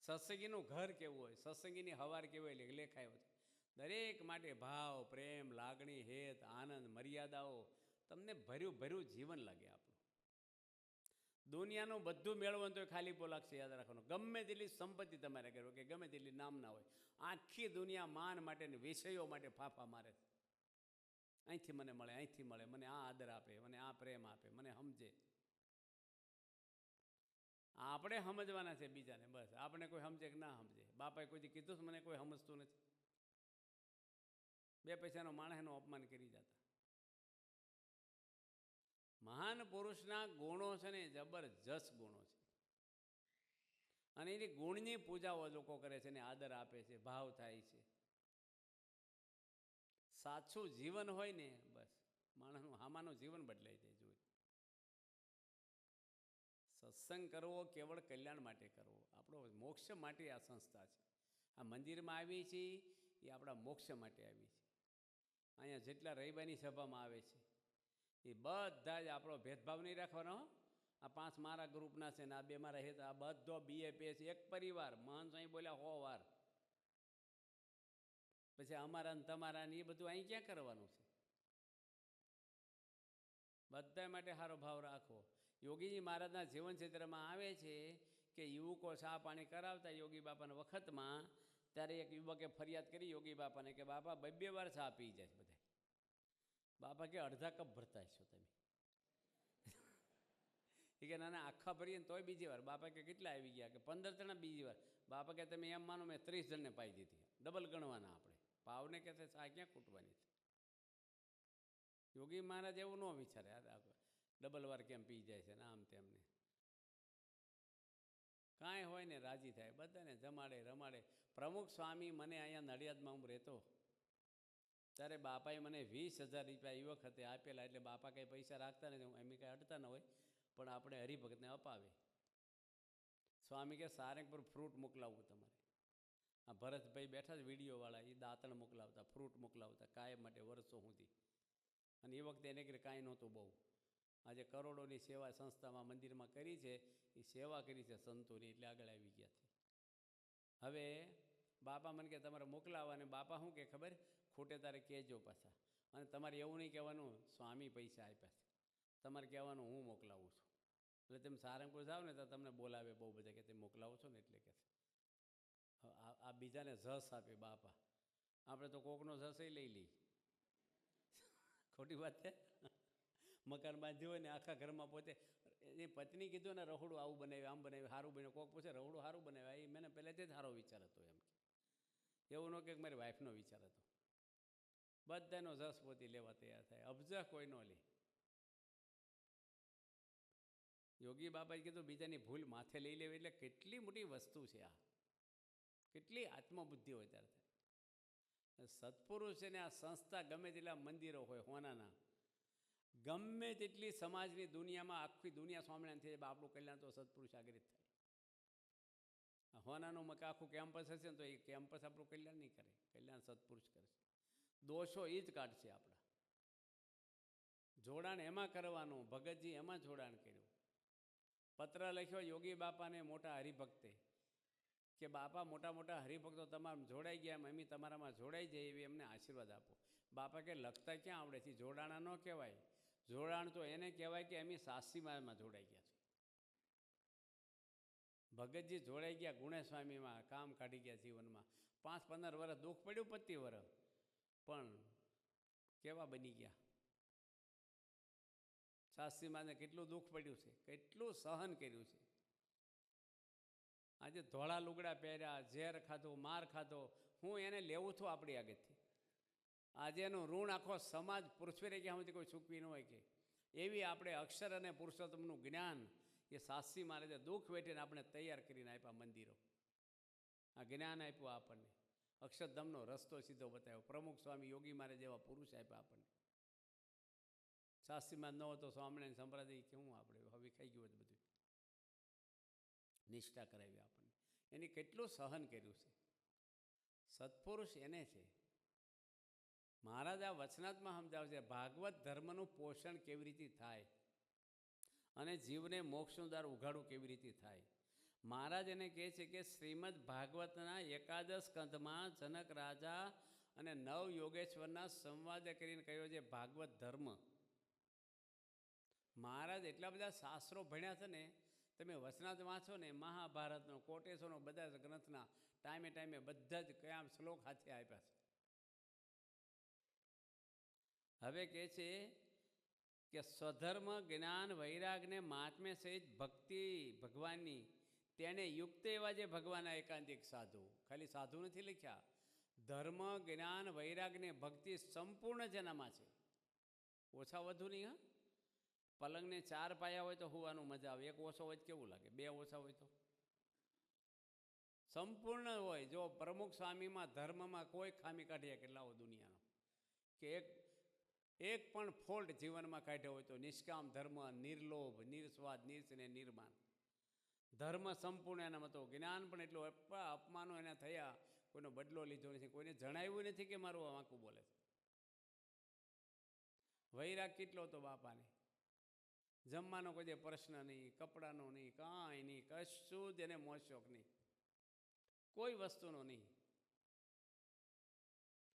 Speaker 1: સત્સંગીનું ઘર કેવું હોય, સત્સંગીની હવાર કેવું હોય લેખાયો છે. દરેક માટે ભાવ, પ્રેમ, લાગણી, હેત, આનંદ, મર્યાદાઓ, તમને ભર્યું જીવન લાગે આપણું. દુનિયાનું બધું મેળવવાનું તો ખાલી પોલાક્ષે યાદ રાખવાનું. ગમે તેટલી સંપત્તિ તમારે કરો કે ગમે તેટલી નામ ના હોય, આખી દુનિયા માન માટે વિષયો માટે ફાફા મારે છે. અહીંથી મને મળે, અહીંથી મળે, મને આ આદર આપે, મને આ પ્રેમ આપે, મને સમજે. આપણે સમજવાના છે બીજાને, બસ. આપણે કોઈ સમજે કે ના સમજે. બાપાએ કોઈથી કીધું મને કોઈ સમજતું નથી. 2 પૈસાનો માણસનું અપમાન કરી જતા. મહાન પુરુષના ગુણો છે ને જબરજસ્ત ગુણો છે, અને એની ગુણની પૂજાઓ લોકો કરે છે ને આદર આપે છે, ભાવ થાય છે. સાચું જીવન હોય ને બસ માણસનું આમાનું જીવન બદલાઈ જાય. જોઈએ, સત્સંગ કરવો કેવળ કલ્યાણ માટે કરવો, આપણો મોક્ષ માટે આ સંસ્થા છે. આ મંદિરમાં આવી છીએ એ આપણા મોક્ષ માટે આવી છે. અહીંયા જેટલા રવિવારની સભામાં આવે છે એ બધા જ આપણો ભેદભાવ નહીં રાખવાનો. આ 5 મારા ગ્રુપના છે ને આ 2 મારા હેત, આ બધો BAPS એક પરિવાર. મહાન અહીં બોલ્યા 100 વાર. પછી અમારા ને તમારા ને એ બધું અહીં ક્યાં કરવાનું છે? બધા માટે સારો ભાવ રાખો. યોગીજી મહારાજના જીવન ચિત્રમાં આવે છે કે યુવકો ચા પાણી કરાવતા યોગી બાપાના વખતમાં, ત્યારે એક યુવકે ફરિયાદ કરી યોગી બાપાને કે બાપા 2 વાર ચા પી જાય બધા. બાપા કે અડધા કપ ભરતા છો તમે. એ કે નાના આખા ભરીએ ને તોય બીજી વાર. બાપા કે કેટલા આવી ગયા? કે 15 જણા બીજી વાર. બાપા કે તમે એમ માનો મેં 30 જણને પાઈ દીધી. ડબલ ગણવાના આપણે. ભાવને કે છે ચા ક્યાં ખૂટવાની છે? યોગી મહારાજ એવું ન વિચારે ડબલ વાર કેમ પી જાય છે ને આમ તેમને. કાંઈ હોય ને રાજી થાય, બધાને જમાડે રમાડે. પ્રમુખ સ્વામી મને અહીંયા નડિયાદમાં હું રહેતો ત્યારે બાપાએ મને 20,000 રૂપિયા એ વખતે આપેલા. એટલે બાપા કંઈ પૈસા રાખતા નથી, એમ કંઈ અડતા ન હોય, પણ આપણે હરિભગતને અપાવે. સ્વામી કે સારંગપુર ફ્રૂટ મોકલાવવું તમારે. આ ભરતભાઈ બેઠા જ વિડીયોવાળા, એ દાંતણ મોકલાવતા, ફ્રૂટ મોકલાવતા કાયમ માટે વર્ષો સુધી. અને એ વખતે એને કે કાંઈ નહોતું બહુ. આજે કરોડોની સેવા સંસ્થામાં મંદિરમાં કરી છે, એ સેવા કરી છે સંતોની, એટલે આગળ આવી ગયા છે. હવે બાપા મને કે તમારે મોકલાવવા, અને બાપા શું કે ખબર, ખોટે તારે કહેજો પાછા. અને તમારે એવું નહીં કહેવાનું સ્વામી પૈસા આપ્યા છે, તમારે કહેવાનું હું મોકલાવું છું. એટલે તમે સારંગપુર જાઓ ને તો તમને બોલાવે બહુ બધા કે તમે મોકલાવો છો ને એટલે કે આ બીજાને જસ આપે બાપા. આપણે તો કોકનો જસ લઈ લઈ. ખોટી વાત છે. મકાન બાંધ્યું હોય ને આખા ઘરમાં પોતે એ પત્ની કીધું ને રહોડું આવું બનાવ્યું, આમ બનાવ્યું, સારું બન્યું. કોક પૂછે રહોડું સારું બનાવ્યું, એ મને પહેલેથી જ સારો વિચાર હતો એમ. એવું ન કે મારી વાઈફનો વિચાર હતો. બધાનો જસ પોતી લેવા તૈયાર થાય, અબજા કોઈ ન લે. યોગી બાપાએ કીધું બીજાની ભૂલ માથે લઈ લેવી એટલે કેટલી મોટી વસ્તુ છે આ. કેટલી આત્મબુદ્ધિ હોય ત્યારે થાય. સત્પુરુષ છે ને આ સંસ્થા ગમે તેટલા મંદિરો હોય હોનાના, ગમે તેટલી સમાજની દુનિયામાં આખી દુનિયા સ્વામિનારાયણ થઈ જાય, આપણું કલ્યાણ તો સત્પુરુષ આગળ જ થાય. હોનાનું મકા આખું કેમ્પસ હશે ને તો એ કેમ્પસ આપણું કલ્યાણ નહીં કરે, કલ્યાણ સત્પુરુષ કરશે. દોષો એ જ કાઢશે આપણા. જોડાણ એમાં કરવાનું. ભગતજી એમાં જોડાણ કર્યું. પત્ર લખ્યો યોગી બાપાને મોટા હરિભક્તે કે બાપા મોટા મોટા હરિભક્તો તમારા જોડાઈ ગયા, એમ એમ તમારામાં જોડાઈ જાય એવી એમને આશીર્વાદ આપો. બાપા કે લખતા ક્યાં આવડે છે? જોડાણા ન કહેવાય. જોડાણ તો એને કહેવાય કે એમની સાસરીમાં જોડાઈ ગયા છે. ભગતજી જોડાઈ ગયા ગુણેસ્વામીમાં, કામ કાઢી ગયા જીવનમાં. 5-15 વર્ષ દુઃખ પડ્યું, 25 વર્ષ, પણ કેવા બની ગયા. સાસરીમાં કેટલું દુઃખ પડ્યું છે, કેટલું સહન કર્યું છે. આજે ધોળા લુગડા પહેર્યા, ઝેર ખાધું, માર ખાધો, હું એને લેવું છું આપણી આગળથી. આજે એનું ઋણ આખો સમાજ પૃથ્વી ગયા સુધી કોઈ ચૂકવી ન હોય કે એવી આપણે અક્ષર અને પુરુષોત્તમનું જ્ઞાન એ સાસી મહારાજે દુઃખ વેઠીને આપણે તૈયાર કરીને આપ્યા મંદિરો. આ જ્ઞાન આપ્યું આપણને, અક્ષરધામનો રસ્તો સીધો બતાવ્યો. પ્રમુખ સ્વામી યોગી મહારાજ જેવા પુરુષ આપ્યા આપણને. સાસરીમાં ન હતો સ્વામિનારાયણ સંપ્રદાય કેવું આપણે હવે ખાઈ ગયું હતું બધું. નિષ્ઠા કરાવી આપણને, એની કેટલું સહન કર્યું છે. સત્પુરુષ એને છે. મહારાજ આ વચનાત્મા સમજાવે છે ભાગવત ધર્મનું પોષણ કેવી રીતે થાય અને જીવને મોક્ષનું દ્વાર ઉઘાડું કેવી રીતે થાય. મહારાજ એને કહે છે કે શ્રીમદ ભાગવતના 11 સ્કંધમાં જનક રાજા અને નવ યોગેશ્વરના સંવાદ કરીને કહ્યો છે ભાગવત ધર્મ. મહારાજ એટલા બધા શાસ્ત્રો ભણ્યા છે ને, તમે વચનાથ વાંચો ને, મહાભારતનો, કોટેશ્વરનો, બધા જ ગ્રંથના ટાઈમે ટાઈમે બધા જ કયા શ્લોક હાથે આપ્યા છે. હવે કહે છે કે સ્વધર્મ જ્ઞાન વૈરાગને મહાત્મ્ય સહિત ભક્તિ ભગવાનની તેને યુક્ત એવા જે ભગવાનના એકાંતિક સાધુ, ખાલી સાધુ નથી લખ્યા, ધર્મ જ્ઞાન વૈરાગને ભક્તિ સંપૂર્ણ જેનામાં છે, ઓછા વધુ નહીં. હા, પલંગને 4 પાયા હોય તો હોવાનું મજા આવે, એક ઓછો હોય તો કેવું લાગે, 2 ઓછા હોય તો સંપૂર્ણ હોય. જો પ્રમુખ સ્વામીમાં ધર્મમાં કોઈ ખામી કાઢીએ કેટલા હોય દુનિયાનો, કે એક પણ ફોલ્ટ જીવનમાં કાઢ્યો હોય તો નિષ્કામ ધર્મ, નિર્લોભ, નિર્સ્વાદ, નિર્સ્નેહ, નિર્માન, ધર્મ સંપૂર્ણ એનામાં હતો. જ્ઞાન પણ એટલું, અપમાનો એના થયા, કોઈનો બદલો લીધો નથી, કોઈને જણાવ્યું નથી કે મારું વાંકું બોલે છે. વૈરાગ કેટલો હતો બાપાને, જમવાનો કોઈ દે પ્રશ્ન નહીં, કપડાનો નહીં, કાંઈ નહીં, કશું જ એને મોજશોખ નહીં, કોઈ વસ્તુનો નહીં,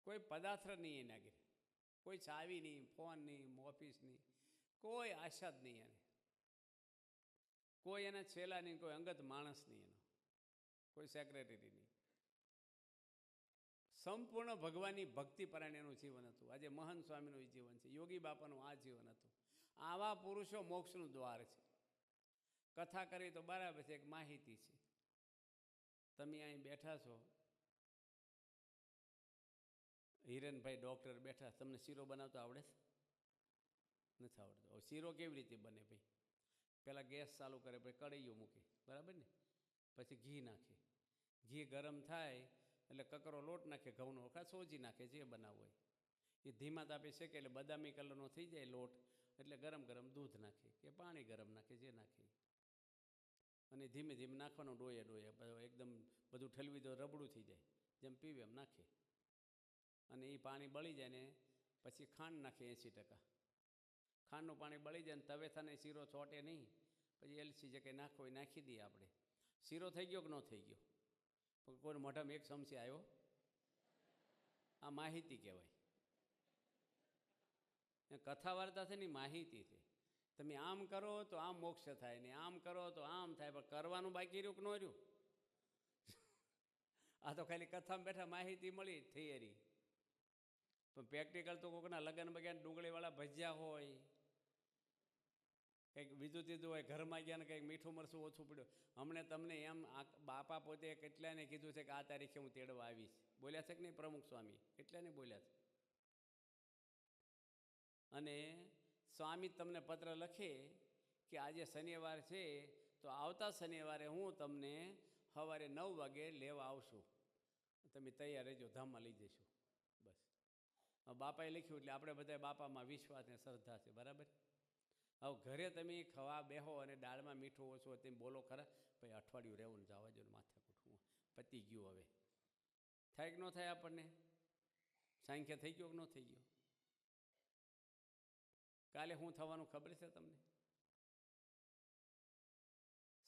Speaker 1: કોઈ પદાર્થ નહીં એના ઘેર, કોઈ ચાવી નહીં, ફોન નહીં, ઓફિસ નહીં, કોઈ આશા જ નહીં એને, કોઈ એના છેલ્લા નહીં, કોઈ અંગત માણસ નહીં એનો, કોઈ સેક્રેટરી નહીં. સંપૂર્ણ ભગવાનની ભક્તિ પરાયણનું જીવન હતું. આજે મહંત સ્વામીનું જીવન છે, યોગી બાપાનું આ જીવન હતું. આવા પુરુષો મોક્ષનું દ્વાર છે. કથા કરી તો બરાબર છે, એક માહિતી છે. તમે અહીં બેઠા છો, હિરેનભાઈ ડૉક્ટર બેઠા, તમને શીરો બનાવતો આવડે છે? નથી આવડતો. હવે શીરો કેવી રીતે બને ભાઈ? પહેલાં ગેસ ચાલુ કરે, પછી કઢાઈઓ મૂકે, બરાબર ને, પછી ઘી નાખે, ઘી ગરમ થાય એટલે કકરો લોટ નાખે, ઘઉંનો વખત સોજી નાખે, જે બનાવવું હોય એ ધીમા તાપે શેકે એટલે બદામી કલરનો થઈ જાય લોટ, એટલે ગરમ ગરમ દૂધ નાખે કે પાણી ગરમ નાખે, જે નાખે, અને ધીમે ધીમે નાખવાનું, ડોયે ડોયે, એકદમ બધું ઠલવી દો, રબડું થઈ જાય, જેમ પીવે એમ નાખે, અને એ પાણી બળી જાય ને પછી ખાંડ નાખે 80%. ખાંડનું પાણી બળી જાય ને તવેથાને શીરો ચોટે નહીં, પછી એલચી જે કંઈ નાખવો એ નાખી દઈએ આપણે. શીરો થઈ ગયો કે ન થઈ ગયો? પણ કોઈ મોઢામાં એક ચમચી આવ્યો. આ માહિતી કહેવાય. કથા વાર્તા છે ને માહિતી છે. તમે આમ કરો તો આમ મોક્ષ થાય, ને આમ કરો તો આમ થાય, પણ કરવાનું બાકી રહ્યું કે ન રહ્યું? આ તો ખાલી કથામાં બેઠા માહિતી મળી, થિયરી. પણ પ્રેક્ટિકલ તો કોઈકના લગ્ન બગ્યા ડુંગળીવાળા ભજીયા હોય, કંઈક બીજું તીધું હોય, ઘરમાં ગયા ને કંઈક મીઠું મરસું ઓછું પડ્યું. હમણે તમને એમ બાપા પોતે કેટલાને કીધું છે કે આ તારીખે હું તેડવા આવીશ, બોલ્યા છે કે નહીં પ્રમુખ સ્વામી? એટલાને બોલ્યા છે. અને સ્વામી તમને પત્ર લખે કે આજે શનિવાર છે તો આવતા શનિવારે હું તમને સવારે 9 વાગે લેવા આવશું, તમે તૈયાર રહેજો, ધામમાં લઈ જઈશું. બસ. બાપાએ લખ્યું એટલે આપણે બધા બાપામાં વિશ્વાસ ને શ્રદ્ધા છે, બરાબર. હવે ઘરે તમે ખવા બેહો અને દાળમાં મીઠું ઓછું હોય તેમ બોલો ખરા, ભાઈ અઠવાડિયું રહેવું ને જવા દો ને, માથા કૂટવું પતી ગયું. હવે થાય કે ન થાય? આપણને સાંખ્ય થઈ ગયો કે ન થઈ ગયો? કાલે શું થવાનું ખબર છે તમને?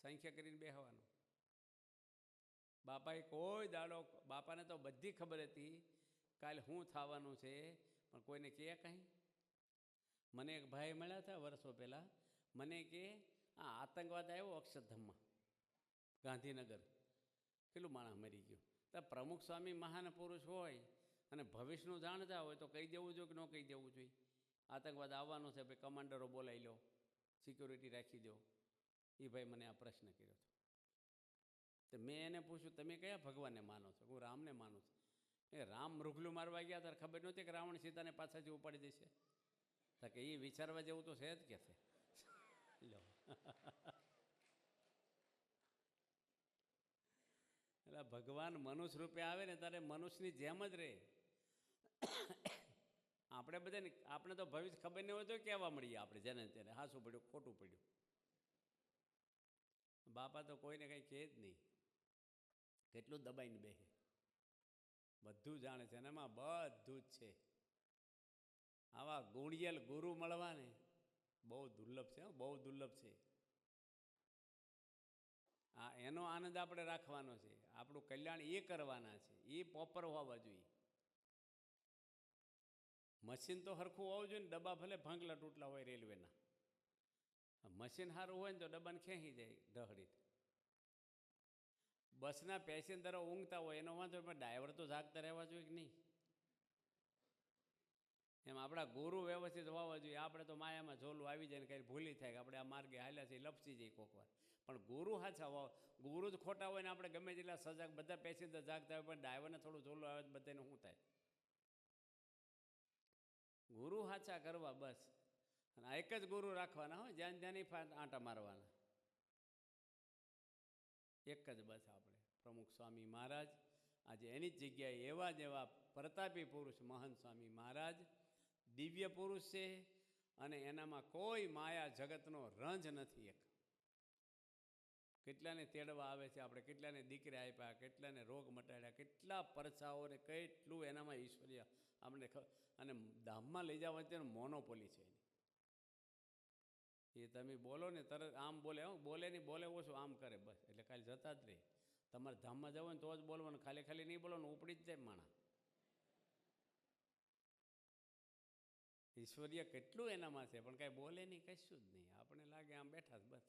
Speaker 1: સાંખ્ય કરીને બેહવાનું. બાપાએ કોઈ દાડો, બાપાને તો બધી ખબર હતી કાલે શું થવાનું છે, પણ કોઈને કહે કાંઈ? મને એક ભાઈ મળ્યા હતા વર્ષો પહેલાં, મને કે આ આતંકવાદ આવ્યો અક્ષરધામમાં, ગાંધીનગર, કેટલું માણસ મરી ગયું. તો પ્રમુખ સ્વામી મહાન પુરુષ હોય અને ભવિષ્યનું જાણતા હોય તો કહી દેવું જોઈએ કે ન કહી દેવું જોઈએ? આતંકવાદ આવવાનો છે, ભાઈ કમાન્ડરો બોલાવી લો, સિક્યોરિટી રાખી દો. એ ભાઈ મને આ પ્રશ્ન કર્યો હતો. તો મેં એને પૂછ્યું તમે કયા ભગવાનને માનો છો? હું રામને માનું છું. એ રામ મૃગલું મારવા ગયા ત્યારે ખબર નહોતી કે રાવણ સીતાને પાછાથી ઉપાડી દેશે? તો કે એ વિચારવા જેવું તો છે જ કે છે. લો એટલે ભગવાન મનુષ્ય રૂપે આવે ને ત્યારે મનુષ્યની જેમ જ રહે. આપણે બધાને, આપણે તો ભવિષ્ય ખબર નહીં હોય તો કહેવા મળીએ આપણે, જેને તેને હાસું પડ્યું ખોટું પડ્યું. બાપા તો કોઈને કંઈ કહે જ નહીં, કેટલું દબાઈને બેસે, બધું જાણે છે, એનામાં બધું જ છે. આવા ગુણિયલ ગુરુ મળવાને બહુ દુર્લભ છે, બહુ દુર્લભ છે. આ એનો આનંદ આપણે રાખવાનો છે, આપણું કલ્યાણ એ કરવાના છે, એ પ્રોપર હોવા જોઈએ. મશીન તો સરખું હોવું જોઈએ ને, ડબ્બા ભલે ભાંગલા તૂટલા હોય રેલવેના, મશીન સારું હોય ને તો ડબ્બાને ખેંચી જાય ઢહડીત. બસના પેસેન્જરો ઊંઘતા હોય એનો વાંધો, પણ ડ્રાઈવર તો જાગતા રહેવા જોઈએ કે નહીં? એમ આપણા ગુરુ વ્યવસ્થિત હોવા જોઈએ. આપણે તો માયામાં ઝોલું આવી જાય ને કંઈ ભૂલી થાય કે આપણે આ માર્ગે હાલ્યા છીએ, લપસી જઈએ કોક વાર. પણ ગુરુ સાચા હોવા, ગુરુ જ ખોટા હોય ને આપણે ગમે તેટલા સજાગ, બધા પેસેન્જર જાગતા હોય પણ ડ્રાઈવરને થોડું ઝોલું આવે તો બધાને શું થાય? ગુરુ સાચા કરવા બસ. અને આ એક જ ગુરુ રાખવાના હોય, જ્યાં જ્યાં આંટા મારવાના. એક જ બસ આપણે પ્રમુખ સ્વામી મહારાજ. આજે એની જ જગ્યાએ એવા જ એવા પ્રતાપી પુરુષ મહંત સ્વામી મહારાજ દિવ્ય પુરુષ છે, અને એનામાં કોઈ માયા જગતનો રંજ નથી. એક કેટલાને તેડવા આવે છે આપણે, કેટલાને દીકરી આપ્યા, કેટલાને રોગ મટાડ્યા, કેટલા પરચાઓને કેટલું એનામાં ઈશ્વરીય આપણે. અને ધામમાં લઈ જવા વચ્ચેનો મોનોપોલી છે એની. એ તમે બોલો ને તરત આમ બોલે, બોલે નહીં, બોલે ઓછું આમ કરે બસ, એટલે કાલે જતા જ રહે. તમારે ધામમાં જવું ને તો જ બોલવાનું, ખાલી ખાલી નહીં બોલવાનું, ઉપડી જ જાય માણા. ઈશ્વરીય કેટલું એનામાં છે, પણ કાંઈ બોલે નહીં, કશું જ નહીં. આપણે લાગે આમ બેઠા જ બસ.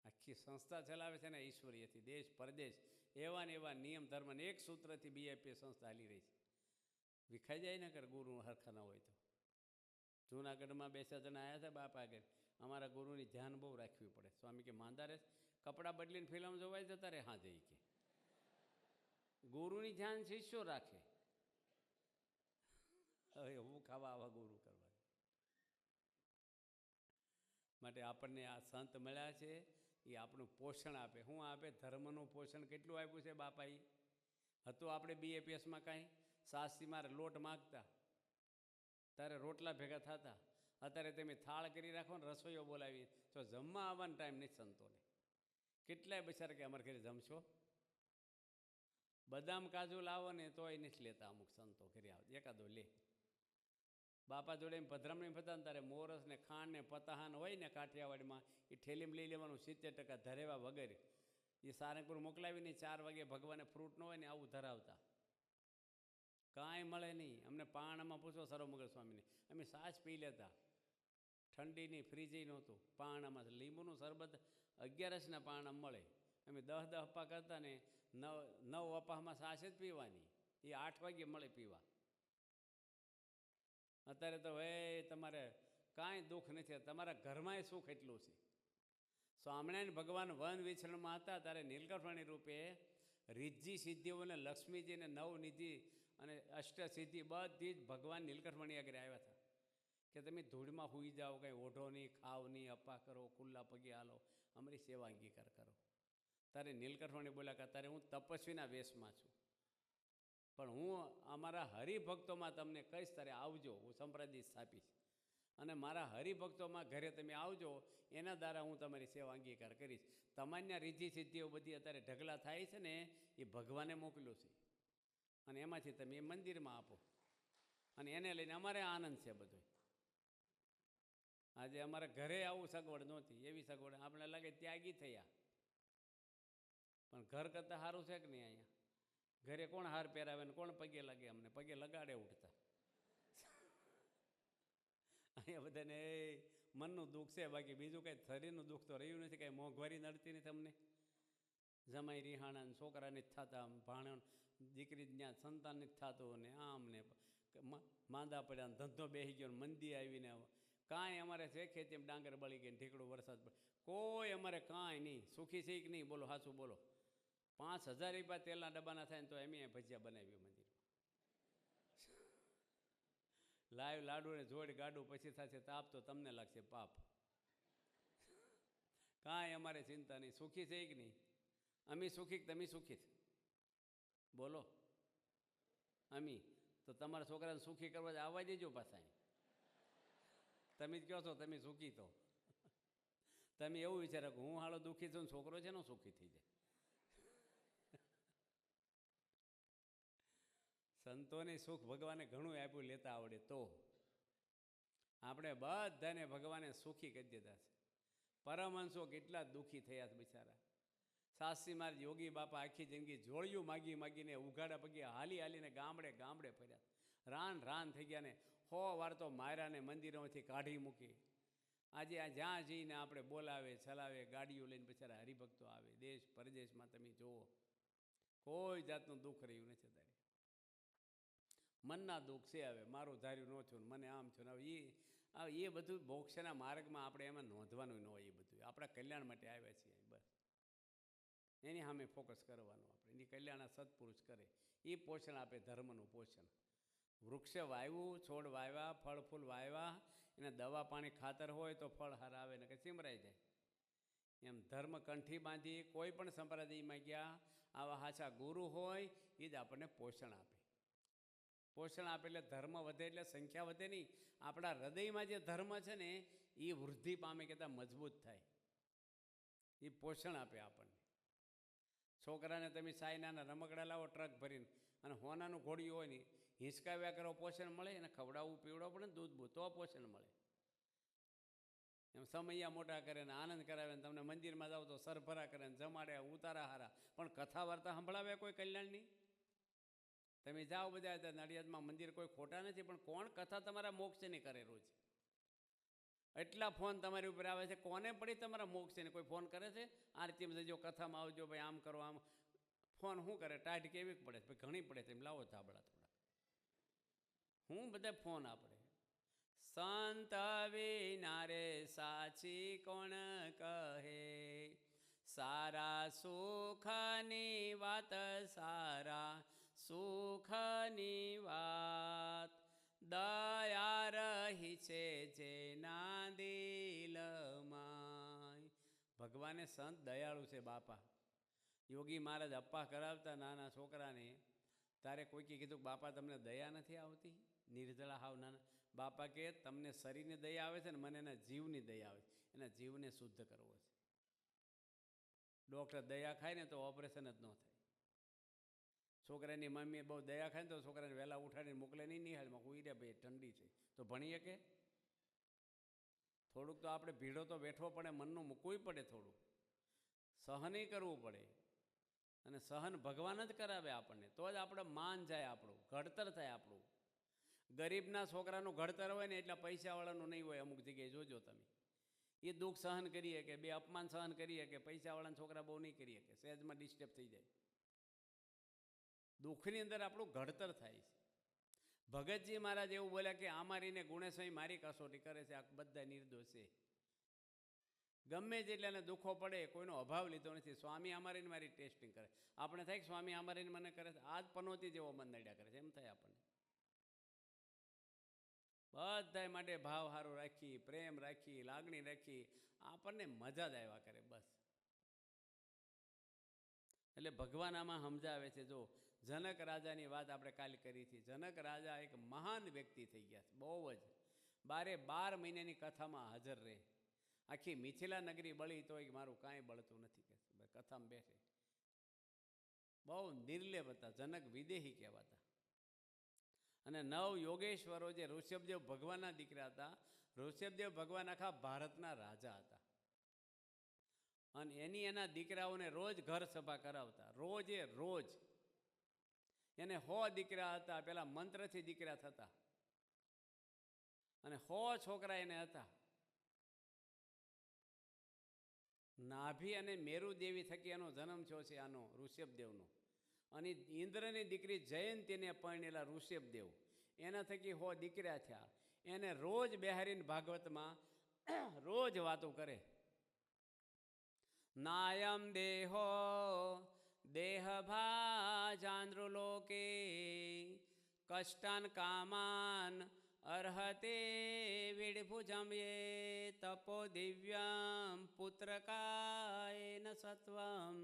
Speaker 1: આખી સંસ્થા ચલાવે છે ને ઈશ્વરીયથી, દેશ પરદેશ એવા ને એવા નિયમ ધર્મને એક સૂત્રથી બીએપી સંસ્થા હાલી રહી છે. વિખાઈ જાય ને કર ગુરુ હરખા ના હોય તો. જૂનાગઢમાં 2-4 જણા આવ્યા હતા બાપા આગળ, અમારા ગુરુની ધ્યાન બહુ રાખવી પડે. સ્વામી કે માંદા રહે, કપડાં બદલીને ફિલ્મ જોવાય જતા રહે. હા જઈ કે ગુરુની ધ્યાન શિષ્યો રાખે. હવે હું ખાવા આવા ગુરુ કરવા માટે આપણને આ સંત મળ્યા છે, એ આપણું પોષણ આપે. શું આપે? ધર્મનું પોષણ કેટલું આપ્યું છે બાપાએ. હતું આપણે બીએપીએસમાં કાંઈ? સાસી મારે લોટ માગતા ત્યારે રોટલા ભેગા થતા. અત્યારે તમે થાળ કરી રાખો ને, રસોઈઓ બોલાવી તો જમવા આવવાનો ટાઈમ નથી સંતોને. કેટલાય બચારા કે અમારે ઘરે જમશો? બદામ કાજુ લાવો ને તોય નથી લેતા અમુક સંતો ઘરે આવે, એકાદો લે. બાપા જોડે એમ પધરામણી ફરતા ને ત્યારે મોરસ ને ખાંડ ને પતાહાન હોય ને કાઠિયાવાડમાં, એ ઠેલીમાં લઈ લેવાનું 70% ધરેવા વગર. એ સારંગપુર મોકલાવીને 4 વાગે ભગવાને ફ્રૂટ ન હોય ને આવું ધરાવતા. કાંઈ મળે નહીં. અમને પાણામાં પૂછો સરોમગર સ્વામીને, અમે સાસ પી લેતા. ઠંડીની ફ્રીજી નહોતું. પાણામાં લીંબુનું શરબત 11ના પાણા મળે. અમે 10 અપ્પા કરતા ને 9 અપ્પામાં સાસ જ પીવાની. એ 8 વાગે મળે પીવા. અત્યારે તો હવે તમારે કાંઈ દુઃખ નથી, તમારા ઘરમાંય સુખ એટલું છે. સ્વામિનારાયણ ભગવાન વન વિચરણમાં હતા ત્યારે નીલકંઠવાણી રૂપે રિદ્ધિ સિદ્ધિઓને લક્ષ્મીજીને નવનિધિ અને અષ્ટસિદ્ધિ બધી જ ભગવાન નીલકંઠવાણી આગળ આવ્યા હતા કે તમે ધૂળમાં સૂઈ જાઓ, કંઈ ઓઢો નહીં, ખાવ નહીં, અપ્પા કરો, ખુલ્લા પગે હાલો, અમારી સેવા અંગીકાર કરો. તારે નીલકંઠવાણી બોલ્યા કે ત્યારે હું તપસ્વીના વેશમાં છું, પણ હું અમારા હરિભક્તોમાં તમને કહીશ ત્યારે આવજો, હું સંપ્રદાય સ્થાપીશ. અને મારા હરિભક્તોમાં ઘરે તમે આવજો, એના દ્વારા હું તમારી સેવા અંગીકાર કરીશ. તમારી રીતિ સિદ્ધિઓ બધી અત્યારે ઢગલા થાય છે ને, એ ભગવાને મોકલ્યું છે, અને એમાંથી તમે એ મંદિરમાં આપો, અને એને લઈને અમારે આનંદ છે બધો. આજે અમારા ઘરે આવું સગવડ નહોતી, એવી સગવડ આપણે લાગે ત્યાગી થયા. પણ ઘર કરતાં સારું છે કે નહીં? અહીંયા ઘરે કોણ હાર પહેરાવે ને કોણ પગે લાગે? અમને પગે લગાડે ઉઠતા. અહીંયા બધાને મનનું દુઃખ છે, બાકી બીજું કંઈ શરીરનું દુઃખ તો રહ્યું નથી. કાંઈ મોંઘવારી નડતી નથી તમને. જમાઈ રિહાણા છોકરા નથી થતા, ભાણ દીકરી ત્યાં સંતાન નથી થતું, અને આમ ને માંદા પડ્યા, ધંધો બેસી ગયો, મંદી આવીને કાંઈ અમારે છે ખેતીમાં ડાંગર બળી ગઈ, ઢીકડું વરસાદ પડે, કોઈ અમારે કાંઈ નહીં. સુખી છે કે નહીં? બોલો, સાચું બોલો. 5000 રૂપિયા તેલના ડબ્બાના થાય ને તો એમ ભજીયા બનાવ્યું મંદિરમાં. લાઈવ લાડુ ને જોડ ગાડું પછી થશે તાપ તો તમને લાગશે પાપ. કાંઈ અમારે ચિંતા નહીં. સુખી છે કે નહીં? અમે સુખી, તમે સુખી? બોલો. અમી તો તમારા છોકરાને સુખી કરવા જ આવવા દેજો પાછા. તમે જ કહો છો તમે સુખી, તો તમે એવું વિચારો કે હું હાલો દુઃખી છું, છોકરો છે ને સુખી થઈ જાય. સંતોને સુખ ભગવાને ઘણું આપ્યું, લેતા આવડે તો. આપણે બધાને ભગવાને સુખી કરી દીધા છે. પરમહંસો કેટલા દુઃખી થયા છે બિચારા. સાસી માર યોગી બાપા આખી જિંદગી જોડિયું માગી માગીને ઉઘાડા પગે હાલી હાલીને ગામડે ગામડે ફર્યા. રાન રાન થઈ ગયા ને 100 વાર તો માર્યાને મંદિરોમાંથી કાઢી મૂકી. આજે આ જ્યાં જઈને આપણે બોલાવે ચલાવે ગાડીઓ લઈને બિચારા હરિભક્તો આવે, દેશ પરદેશમાં તમે જુઓ કોઈ જાતનું દુઃખ રહ્યું નથી. મનના દુઃખ છે, હવે મારું ધાર્યું ન છું, મને આમ છું. હવે એ બધું મોક્ષના માર્ગમાં આપણે એમાં નોંધવાનું ન હોય. એ બધું આપણા કલ્યાણ માટે આવ્યા છીએ. બસ એની સામે ફોકસ કરવાનું આપણે. એની કલ્યાણ સત્પુરુષ કરે, એ પોષણ આપે, ધર્મનું પોષણ. વૃક્ષ વાવ્યું, છોડ વાવ્યા, ફળ ફૂલ વાવ્યા, એને દવા પાણી ખાતર હોય તો ફળ હારા આવે ને કે સિમરાઈ જાય. એમ ધર્મ કંઠી બાંધી કોઈ પણ સંપ્રદાયમાં ગયા, આવા સાચા ગુરુ હોય એ જ આપણને પોષણ આપે. પોષણ આપે એટલે ધર્મ વધે, એટલે સંખ્યા વધે નહીં. આપણા હૃદયમાં જે ધર્મ છે ને એ વૃદ્ધિ પામે, કહેતા મજબૂત થાય. એ પોષણ આપે આપણને. છોકરાને તમે સાયનાના રમકડા લાવો ટ્રક ભરીને, અને હોનાનું ઘોડિયું હોય ને હિંચકાવ્યા કરો, પોષણ મળે. એને ખવડાવવું પીવડાવવું પડે ને, દૂધ બૂધ તો પોષણ મળે. એમ સમૈયા મોટા કરે ને આનંદ કરાવે ને, તમને મંદિરમાં જાઓ તો સરભરા કરે ને જમાડે, ઉતારા હારા. પણ કથા વાર્તા સંભળાવે કોઈ કલ્યાણની? તમે જાઓ બધા નડિયાદમાં મંદિર કોઈ ખોટા નથી, પણ કોણ કથા તમારા મોક્ષની કરે? રોજ એટલા ફોન તમારી ઉપર આવે છે, કોને પડી તમારા મોક્ષને? કોઈ ફોન કરે છે? આરતીમાં જજો, કથામાં આવજો, ભાઈ આમ કરો આમ. ફોન શું કરે? ટાઢ કેવી પડે? ભાઈ ઘણી પડે. તેમ લાવો ધાબળા થોડા. હું બધા ફોન આપણે. સંત વિના રે સાચી કોણ કહે, સારા સુખની વાત, સારા સુખની વાત, દયા રહી છે જેના દિલમાં. ભગવાને સંત દયાળુ છે બાપા. યોગી મહારાજ અપ્પા કરાવતા નાના છોકરાને, તારે કોઈકે કીધું બાપા તમને દયા નથી આવતી? નિર્જળા હાવ નાના. બાપા કે તમને શરીરની દયા આવે છે ને, મને એના જીવની દયા આવે છે. એના જીવને શુદ્ધ કરવો છે. ડૉક્ટર દયા ખાય ને તો ઓપરેશન જ ન થાય. છોકરાની મમ્મીએ બહુ દયા ખાય ને તો છોકરાને વહેલા ઉઠાડીને મોકલે નહીં, નિહાળમાં કોઈ રે ભાઈ ઠંડી છે તો ભણી શકે. થોડુંક તો આપણે ભીડો તો બેઠવો પડે, મનનું મૂકવું પડે, થોડું સહન કરવું પડે. અને સહન ભગવાન જ કરાવે આપણને, તો જ આપણે માન જાય, આપણું ઘડતર થાય. આપણું ગરીબના છોકરાનું ઘડતર હોય ને એટલા પૈસાવાળાનું નહીં હોય. અમુક જગ્યાએ જોજો તમે, એ દુઃખ સહન કરીએ કે બે અપમાન સહન કરીએ કે પૈસાવાળાના છોકરા બહુ નહીં કરીએ કે સહેજમાં ડિસ્ટર્બ થઈ જાય. દુઃખની અંદર આપણું ઘડતર થાય છે. ભગતજી મહારાજ એવું બોલ્યા કે આમારીને ગુણેશભાઈ મારી કસોટી કરે છે, આ બધા નિર્દોષ છે. ગમે તેટલાને દુઃખો પડે, કોઈનો અભાવ લીધો નથી. સ્વામી અમારીને મારી ટેસ્ટિંગ કરે. આપણે થાય કે સ્વામી અમારીને મને કરે છે, આ જ પનોતી જેવો મન નડ્યા કરે છે, એમ થાય આપણને. બધા માટે ભાવ સારું રાખી, પ્રેમ રાખી, લાગણી રાખી, આપણને મજા જ આવ્યા કરે બસ. એટલે ભગવાન આમાં સમજાવે છે. જો જનક રાજાની વાત આપણે કાલે કરી હતી. જનક રાજા એક મહાન વ્યક્તિ થઈ ગયા છે, બહુ જ. 12 મહિનાની કથામાં હાજર રહે. આખી મિથિલા નગરી બળી તોય મારું કાંઈ બળતું નથી કે કથામાં બેઠે. બહુ નિર્લેપ હતા. જનક વિદેહી કહેવાતા. અને 9 યોગેશ્વરો જે ઋષભદેવ ભગવાનના દીકરા હતા. ઋષભદેવ ભગવાન આખા ભારતના રાજા હતા. અને એના દીકરાઓને રોજ ઘર સભા કરાવતા, રોજે રોજ. એને 100 દીકરા હતા. પેલા મંત્રથી દીકરા થતા, અને 100 છોકરા એને હતા. નાભી અને મેરુ દેવી થકી એનો જન્મ થયો છે, આનો ઋષભદેવનો. અને ઇન્દ્રની દીકરી જયંતીને પરણેલા ઋષભદેવ, એના થકી 100 દીકરા થયા. એને રોજ બેહારીને ભાગવતમાં રોજ વાતો કરે. નાયમ દેહો દેહ ભાજાન્દ્રુલોકે, કષ્ટાન કામાન અર્હતે વિડભુજમ યે, તપો દિવ્યમ પુત્રકાયેન સત્વમ,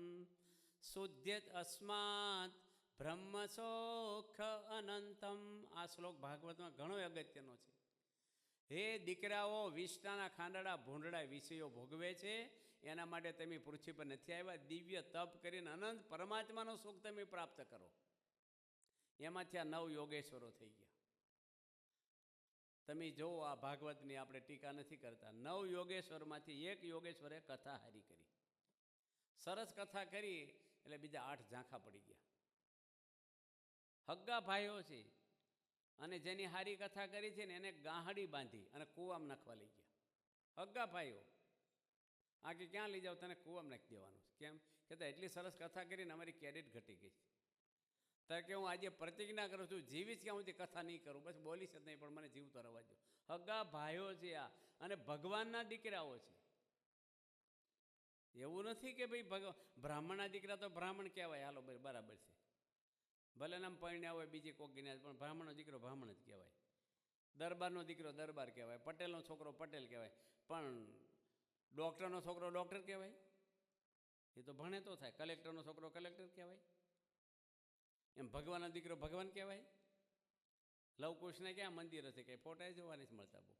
Speaker 1: શુદ્ધ્યત અસ્માત બ્રહ્મસોખ અનંતમ. આ શ્લોક ભાગવતમાં ઘણો અગત્યનો છે. હે દીકરાઓ, વિષ્ણાના ખાંડડા ભૂંડડા વિષયો ભોગવે છે, એના માટે તમે પૃથ્વી પર નથી આવ્યા. દિવ્ય તપ કરીને અનંત પરમાત્માનો સુખ તમે પ્રાપ્ત કરો. એમાંથી આ 9 યોગેશ્વરો થઈ ગયા. તમે જો આ ભાગવતની આપણે ટીકા નથી કરતા. 9 યોગેશ્વરમાંથી એક યોગેશ્વરે કથા હારી કરી, સરસ કથા કરી, એટલે બીજા 8 ઝાંખા પડી ગયા. હગ્ગા ભાઈઓ છે, અને જેની હારી કથા કરી છે ને એને ગાહડી બાંધી અને કૂવામાં નાખવા લઈ ગયા. હગ્ગા ભાઈઓ. આ કે ક્યાં લઈ જાઓ, તને કૂવામાં નાખી દેવાનું. કેમ કહેતા એટલી સરસ કથા કરીને અમારી ક્રેડિટ ઘટી ગઈ. ત્યારે કે હું આજે પ્રતિજ્ઞા કરું છું, જીવીશ ક્યાં સુધી કથા નહીં કરું, બસ બોલીશ જ નહીં, પણ મને જીવતો રહેવા દો. હગ્ગા ભાઈઓ છે આ, અને ભગવાનના દીકરાઓ છે. એવું નથી કે ભાઈ બ્રાહ્મણના દીકરા તો બ્રાહ્મણ કહેવાય, હાલો ભાઈ બરાબર છે. ભલે નામ પરણ્યા હોય બીજી કોક જ્ઞાન, પણ બ્રાહ્મણનો દીકરો બ્રાહ્મણ જ કહેવાય. દરબારનો દીકરો દરબાર કહેવાય, પટેલનો છોકરો પટેલ કહેવાય, પણ ડૉક્ટરનો છોકરો ડૉક્ટર કહેવાય. એ તો ભણે તો થાય. કલેક્ટરનો છોકરો કલેક્ટર કહેવાય. એમ ભગવાનનો દીકરો ભગવાન કહેવાય. લવકુશને ક્યાં મંદિર હશે, કંઈ ફોટા જોવા નથી મળતા. બહુ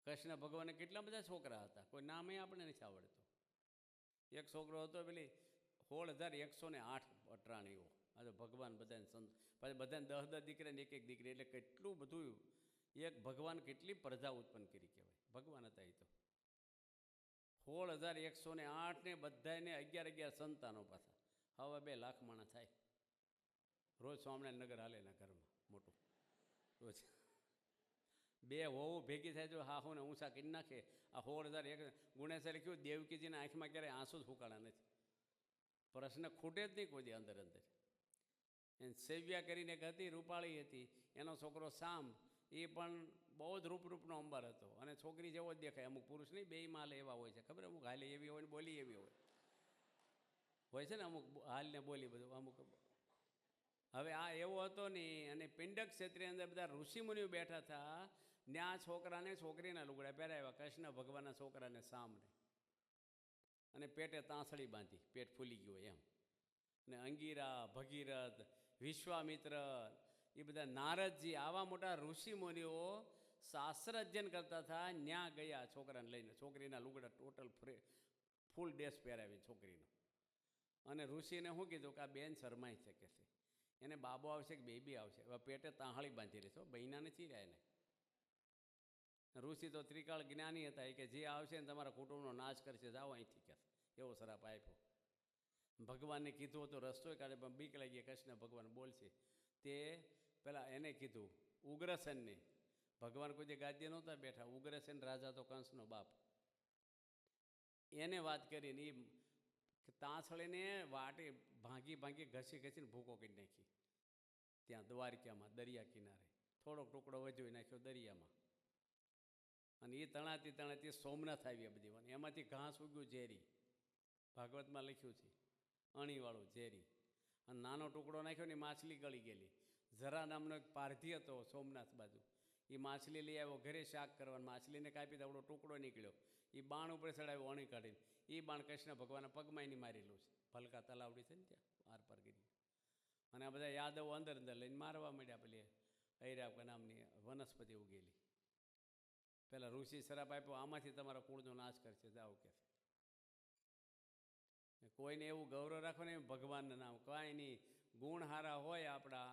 Speaker 1: કૃષ્ણ ભગવાને કેટલા બધા છોકરા હતા, કોઈ નામે આપણે નથી આવડતું. એક છોકરો હતો પેલી 16,108 અટરાણીઓ. આ તો ભગવાન બધાને સંત, પછી બધાને 10-10 દીકરા ને એક દીકરી, એટલે કેટલું બધું. એક ભગવાન કેટલી પ્રજા ઉત્પન્ન કરી કહેવાય. ભગવાન હતા એ તો 16,108 ને બધાને 11 સંતાનો પાછા. હવે 2 લાખ માણસ થાય રોજ. સ્વામિનારાયણ નગર હાલે એના ઘરમાં મોટું રોજ. 2 હોવું ભેગી થાય જો હાહુ ને ઊંચા કરી નાખે. આ 16,001 ગુણેશ્વરે કહ્યું, દેવકીજીના આંખમાં ક્યારેય આંસુ જ ફૂંકાણા નથી. પ્રશ્ન ખૂટે જ નહીં કોઈ અંદર. એને સેવ્યા કરીને એક હતી, રૂપાળી હતી, એનો છોકરો શામ, એ પણ બહુ જ રૂપનો અંબાર હતો, અને છોકરી જેવો જ દેખાય. અમુક પુરુષ નહીં, બેયમાં હાલે એવા હોય છે, ખબર? અમુક હાલે એવી હોય ને બોલી એવી હોય છે ને, અમુક હાલ ને બોલી બધું અમુક. હવે આ એવો હતો નહીં. અને પિંડક ક્ષેત્રની અંદર બધા ઋષિમુનિઓ બેઠા હતા. ત્યાં છોકરાને છોકરીના લુગડા પહેરાવ્યા, કૃષ્ણ ભગવાનના છોકરાને સામને, અને પેટે તાંસળી બાંધી, પેટ ફૂલી ગયું એમ. અને અંગીરા, ભગીરથ, વિશ્વામિત્ર, એ બધા નારદજી, આવા મોટા ઋષિમુનિઓ શાસ્ત્ર અધ્યયન કરતા હતા. ત્યાં ગયા છોકરાને લઈને, છોકરીના લુગડા ટોટલ ફૂલ ડ્રેસ પહેરાવી છોકરીનો. અને ઋષિને શું કીધું કે આ બેન શરમાઈ શકે છે, એને બાબો આવશે કે બેબી આવશે. હવે પેટે તાંહળી બાંધી રહેશો, બહેના નથી રહ્યા એને. ઋષિ તો ત્રિકાળ જ્ઞાની હતા, એ કે જે આવશે ને તમારા કુટુંબનો નાશ કરશે, જાઓ અહીંથી કે. એવો શ્રાપ આપ્યો. ભગવાનને કીધું હતું રસ્તોય કાઢે, પણ બીક લાગી કૃષ્ણ ભગવાન બોલશે. તે પેલા એને કીધું ઉગ્રસેનને. ભગવાન કોઈ ગાદીએ નહોતા બેઠા, ઉગ્રસેન રાજા તો કંસનો બાપ. એને વાત કરીને એ તાંસળીને વાટે ભાંગી ઘસીને ભૂકો કરી નાખી. ત્યાં દ્વારકામાં દરિયા કિનારે થોડોક ટુકડો વધ્યો નાખ્યો દરિયામાં. અને એ તણાતી સોમનાથ આવી બધી. અને એમાંથી ઘાસ ઉગ્યું ઝેરી. ભાગવતમાં લખ્યું છે, અણીવાળું ઝેરી. અને નાનો ટુકડો નાખ્યો ને માછલી ગળી ગયેલી. જરા નામનો એક પારધી હતો સોમનાથ બાજુ, એ માછલી લઈ આવ્યો ઘરે શાક કરવાનું. માછલીને કાપી દવડો ટુકડો નીકળ્યો, એ બાણ ઉપર ચડાવ્યો અણી કાઢીને. એ બાણ કૃષ્ણ ભગવાનના પગમાં એની મારેલું છે. ભલકા તલાવડી છે ને ત્યાં આર પાર કરી. અને આ બધા યાદવો અંદર લઈને મારવા માંડ્યા. પેલી ઐરાવકા નામની વનસ્પતિ ઉગેલી. પેલા ઋષિ શરાપ આપ્યો, આમાંથી તમારા કુળનો નાશ કરશે, જાઓ કે. કોઈને એવું ગૌરવ રાખો ને ભગવાનના નામ કાંઈ નહીં. ગુણ હારા હોય. આપણા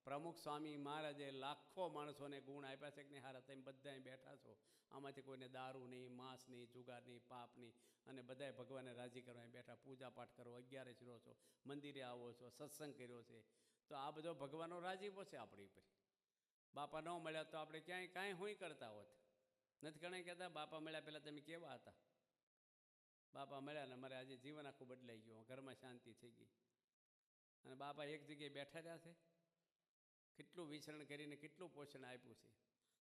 Speaker 1: પ્રમુખ સ્વામી મહારાજે લાખો માણસોને ગુણ આપ્યા છે કે નહીં હારા? તમે બધા બેઠા છો, આમાંથી કોઈને દારૂ નહીં, માંસ નહીં, જુગાર નહીં, પાપ નહીં, અને બધાએ ભગવાનને રાજી કરવા બેઠા. પૂજા પાઠ કરો, 11 રહો છો, મંદિરે આવો છો, સત્સંગ કર્યો છે, તો આ બધો ભગવાનનો રાજીપો છે આપણી ઉપર. બાપા ન મળ્યા તો આપણે ક્યાંય કાંઈ હોય કરતા હોત. નથી ઘણા કહેતા બાપા મળ્યા પહેલાં તમે કેવા હતા? બાપા મળ્યા ને મારે આજે જીવન આખું બદલાઈ ગયું, ઘરમાં શાંતિ થઈ ગઈ. અને બાપા એક જગ્યાએ બેઠા રહ્યા છે, કેટલું વિચરણ કરીને કેટલું પોષણ આપ્યું છે.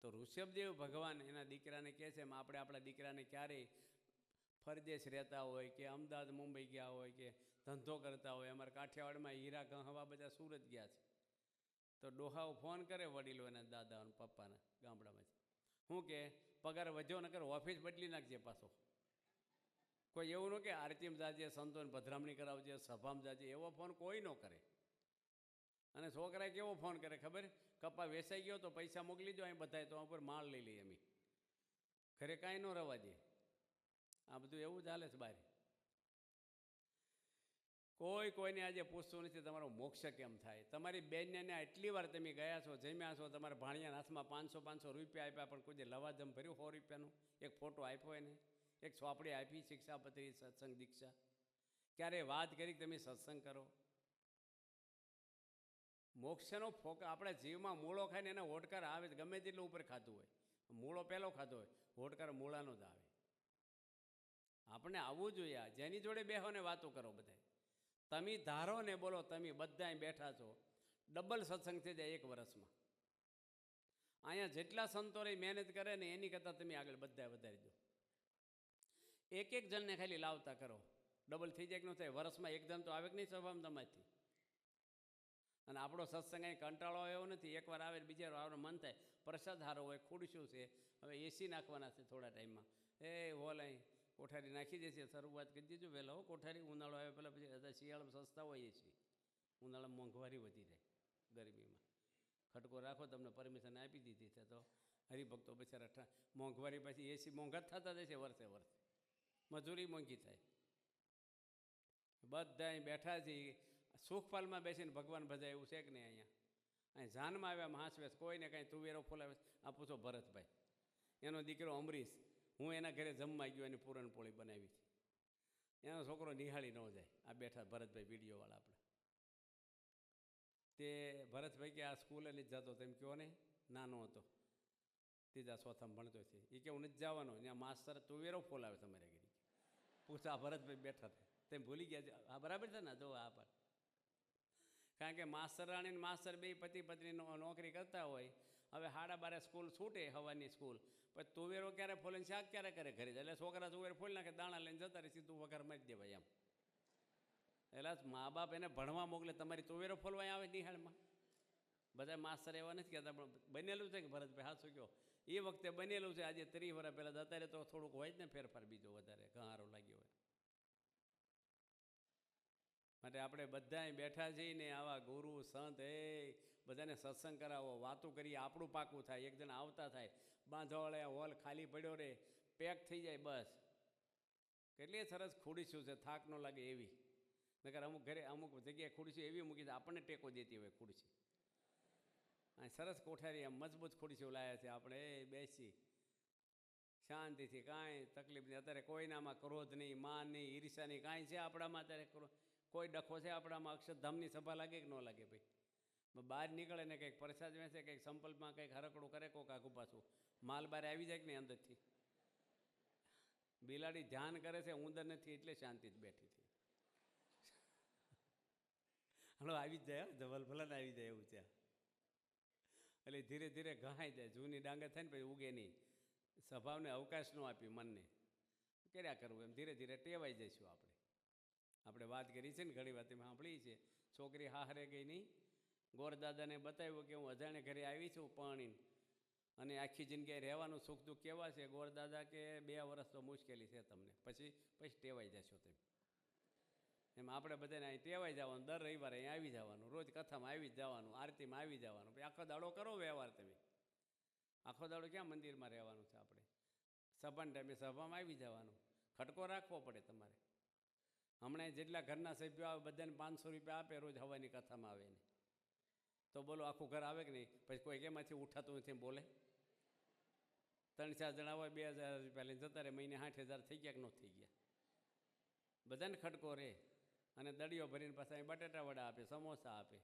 Speaker 1: તો ઋષભદેવ ભગવાન એના દીકરાને કહે છે, એમ આપણે આપણા દીકરાને ક્યારેય પરદેશ રહેતા હોય કે અમદાવાદ મુંબઈ ગયા હોય કે ધંધો કરતા હોય. અમારા કાઠિયાવાડમાં હીરા ગહવા બધા સુરત ગયા છે, તો ડોહાઓ ફોન કરે વડીલો એના દાદા અને પપ્પાના ગામડામાંથી, શું કે પગાર વધ્યો ન કરે, ઓફિસ બદલી નાખજે પાછો. કોઈ એવું ન કે આરતીમાં જાજે, સંતોને પધરામણી કરાવજે, સભામાં જાજે, એવો ફોન કોઈ ન કરે. અને છોકરાએ કેવો ફોન કરે ખબર? કપા વેચાઈ ગયો તો પૈસા મોકલી દો, અહીં બધાય તો ઉપર માલ લઈ લઈએ અમે, ઘરે કાંઈ ન રવા દે. આ બધું એવું ચાલે છે બહાર. કોઈને આજે પૂછતું નથી તમારો મોક્ષ કેમ થાય. તમારી બેનને એટલી વાર તમે ગયા છો, જમ્યા છો, તમારા ભાણિયાના હાથમાં 500 રૂપિયા આપ્યા, પણ કોઈ લવાજમ ભર્યું 100 રૂપિયાનું? એક ફોટો આપ્યો એને, એક ચોપડી આપી શિક્ષાપત્રી, સત્સંગ દીક્ષા? ક્યારે વાત કરી તમે સત્સંગ કરો? મોક્ષનો ફોક આપણા જીવમાં મૂળો ખાઈને એને ઓડકાર આવે, ગમે તેટલું ઉપર ખાતું હોય, મૂળો પહેલો ખાધો હોય, હોડકાર મૂળાનો જ આવે. આપણે આવવું જોઈએ. જેની જોડે બેહો ને વાતો કરો બધાય. તમે ધારો ને બોલો, તમે બધાય બેઠા છો, ડબલ સત્સંગ થઈ જાય એક વર્ષમાં. અહીંયા જેટલા સંતો રહી મહેનત કરે ને એની કરતાં તમે આગળ બધા વધારી દો. એક એક જણને ખાલી લાવતા કરો, ડબલ થઈ જાય કે ન થાય. વર્ષમાં એક જણ તો આવે કે નહીં સભામાં તમારથી. અને આપણો સત્સંગ અહીં કંટાળો એવો નથી, એકવાર આવે બીજા આવવાનું મન થાય. પ્રસાદ સારો હોય, ખુરશીઓ છે, હવે એસી નાખવાના છે થોડા ટાઈમમાં. એ હોલ અહીં કોઠારી નાખી દેશે, શરૂઆત કરી દીધું વહેલા. હો કોઠારી ઉનાળો આવે પહેલાં, પછી શિયાળામાં સસ્તા હોય એસી, ઉનાળામાં મોંઘવારી વધી જાય ગરમીમાં. ખટકો રાખો, તમને પરમિશન આપી દીધી છે તો હરિભક્તો બિચારા મોંઘવારી પછી એસી મોંઘા જ થતા જશે વર્ષે વર્ષે, મજૂરી મોંઘી થાય. બધા અહીં બેઠા છીએ, સુખપાલમાં બેસીને ભગવાન ભજાય એવું છે કે નહીં? અહીંયા અહીં જાનમાં આવ્યા હાંસવેસ, કોઈને કાંઈ તુવેરો ફોલાવે. આ પૂછો ભરતભાઈ, એનો દીકરો અમરીશ, હું એના ઘરે જમવા ગયો, એની પૂરણપોળી બનાવી હતી. એનો છોકરો નિહાળી ન જાય. આ બેઠા ભરતભાઈ વિડીયોવાળા આપણે. તે ભરતભાઈ કે આ સ્કૂલે નથી જતો, તેમ કહો ને. નાનો હતો, ત્રીજા ચોથામાં ભણતો છે. એ કે હું નથી જવાનો, ત્યાં માસ્તર તુવેરો ફોલાવે તમારે ઘરે. પૂછા આ ભરતભાઈ બેઠા હતા, તેમ ભૂલી ગયા છે. આ બરાબર છે ને? જો આ પર, કારણ કે માસ્તર રાણી ને માસ્તર બે પતિ પત્ની નોકરી કરતા હોય. હવે 12:30 સ્કૂલ છૂટે, હવાની સ્કૂલ, પછી તુવેરો ક્યારે ફોલે, શાક ક્યારે કરે ઘરે જાય. એટલે છોકરા તુવેર ફોલી નાખે, દાણા લઈને જતા રહે, સીધું વઘાર મારી દેવાય એમ. એટલે મા બાપ એને ભણવા મોકલે, તમારી તુવેરો ફોલવા આવે નિહાળમાં. બધા માસ્તર એવા નથી કહેતા, પણ બનેલું છે કે ભરતભાઈ હાચું કહો, એ વખતે બનેલું છે. આજે 30 વર્ષ પહેલાં, અત્યારે તો થોડુંક હોય જ ને ફેરફાર, બીજો વધારે ઘારો લાગ્યો હોય. માટે આપણે બધાય બેઠા છીએ ને, આવા ગુરુ સંત એ બધાને સત્સંગ કરાવો, વાતો કરીએ, આપણું પાકું થાય. એક જણ આવતા થાય, બાંધવાળા હોલ ખાલી પડ્યો રે, પેક થઈ જાય બસ. કેટલી સરસ ખુરશીઓ છે, થાક ન લાગે એવી. નકર અમુક ઘરે અમુક જગ્યાએ ખુરશી એવી મૂકી છે, આપણને ટેકો દેતી હોય ખુરશી. આ સરસ કોઠારી આમ મજબૂત ખુરશીઓ લાવ્યા છે આપણે, એ બેસી શાંતિથી, કાંઈ તકલીફ નહીં. અત્યારે કોઈનામાં ક્રોધ નહીં, માન નહીં, ઈર્ષા નહીં, કાંઈ છે આપણામાં અત્યારે? કોઈ ડખો છે આપણામાં? અક્ષરધામની સભા લાગે કે ન લાગે ભાઈ? બહાર નીકળે ને કંઈક પ્રસાદ વેચે, કંઈક સંપલ્પમાં કંઈક હરકડું કરે, કોક આઘું પાછું માલ બાર આવી જાય કે નહીં અંદરથી? બિલાડી ધ્યાન કરે છે, ઉંદર નથી, એટલે શાંતિ જ બેઠી છે. હલો આવી જ જાય, ધવલ ભલન આવી જાય એવું છે. એટલે ધીરે ધીરે ઘાઈ જાય, જૂની ડાંગર થાય ને પછી ઉગે નહીં. સ્વભાવને અવકાશ ન આપ્યું, મનને કર્યા કરવું એમ. ધીરે ધીરે ટેવાઈ જઈશું આપણે. આપણે વાત કરી છે ને ઘણી વાત એમાં સાંભળી છે. છોકરી હાહરે ગઈ નહીં, ગોરદાદાને બતાવ્યું કે હું અજાણે ઘરે આવી છું પાણી, અને આખી જિંદગી રહેવાનું સુખ દુઃખ કેવા છે. ગોરદાદા કે 2 વર્ષ તો મુશ્કેલી છે તમને, પછી ટેવાઈ જશો તેમ. એમ આપણે બધાને અહીં ટેવાઈ જવાનું, દર રવિવારે અહીં આવી જવાનું, રોજ કથામાં આવી જ જવાનું, આરતીમાં આવી જવાનું. પછી આખો દાડો કરો વ્યવહાર તમે. આખો દાડો ક્યાં મંદિરમાં રહેવાનું છે આપણે? સભાના ટાઈમે સભામાં આવી જવાનું. ખટકો રાખવો પડે તમારે. હમણાં જેટલા ઘરના સભ્યો આવે બધાને 500 રૂપિયા આપે, રોજ હવાની કથામાં આવે ને, તો બોલો આખું ઘર આવે કે નહીં? પછી કોઈ કેમાંથી ઉઠાતું નથી બોલે. 3-4 જણા હોય, 2000 રૂપિયા લઈને જતા રહે, મહિને 60,000 થઈ ગયા કે ન થઈ ગયા? બધાને ખટકો રહે. અને દડીઓ ભરીને પાછા અહીં બટાટા વડા આપે, સમોસા આપે.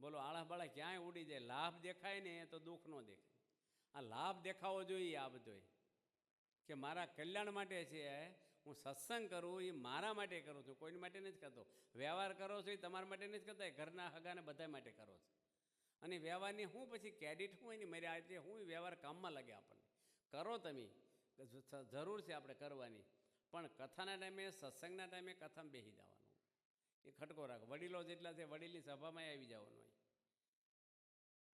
Speaker 1: બોલો આળા બાળા ક્યાંય ઉડી જાય. લાભ દેખાય ને તો દુઃખ ન દેખાય. આ લાભ દેખાવો જોઈએ આ બધોય, કે મારા કલ્યાણ માટે છે. હું સત્સંગ કરું એ મારા માટે કરું છું, કોઈની માટે નથી કરતો. વ્યવહાર કરો છો એ તમારા માટે નથી કરતા, ઘરના હગાને બધા માટે કરો છો. અને વ્યવહારની હું પછી ક્રેડિટ હું એની મર્યા એટલે હું વ્યવહાર કામમાં લાગે આપણને. કરો તમે, જરૂર છે આપણે કરવાની, પણ કથાના ટાઈમે, સત્સંગના ટાઈમે કથામાં બેસી જવાનું. એ ખટકો રાખો. વડીલો જેટલા છે વડીલની સભામાં આવી જવાનું હોય.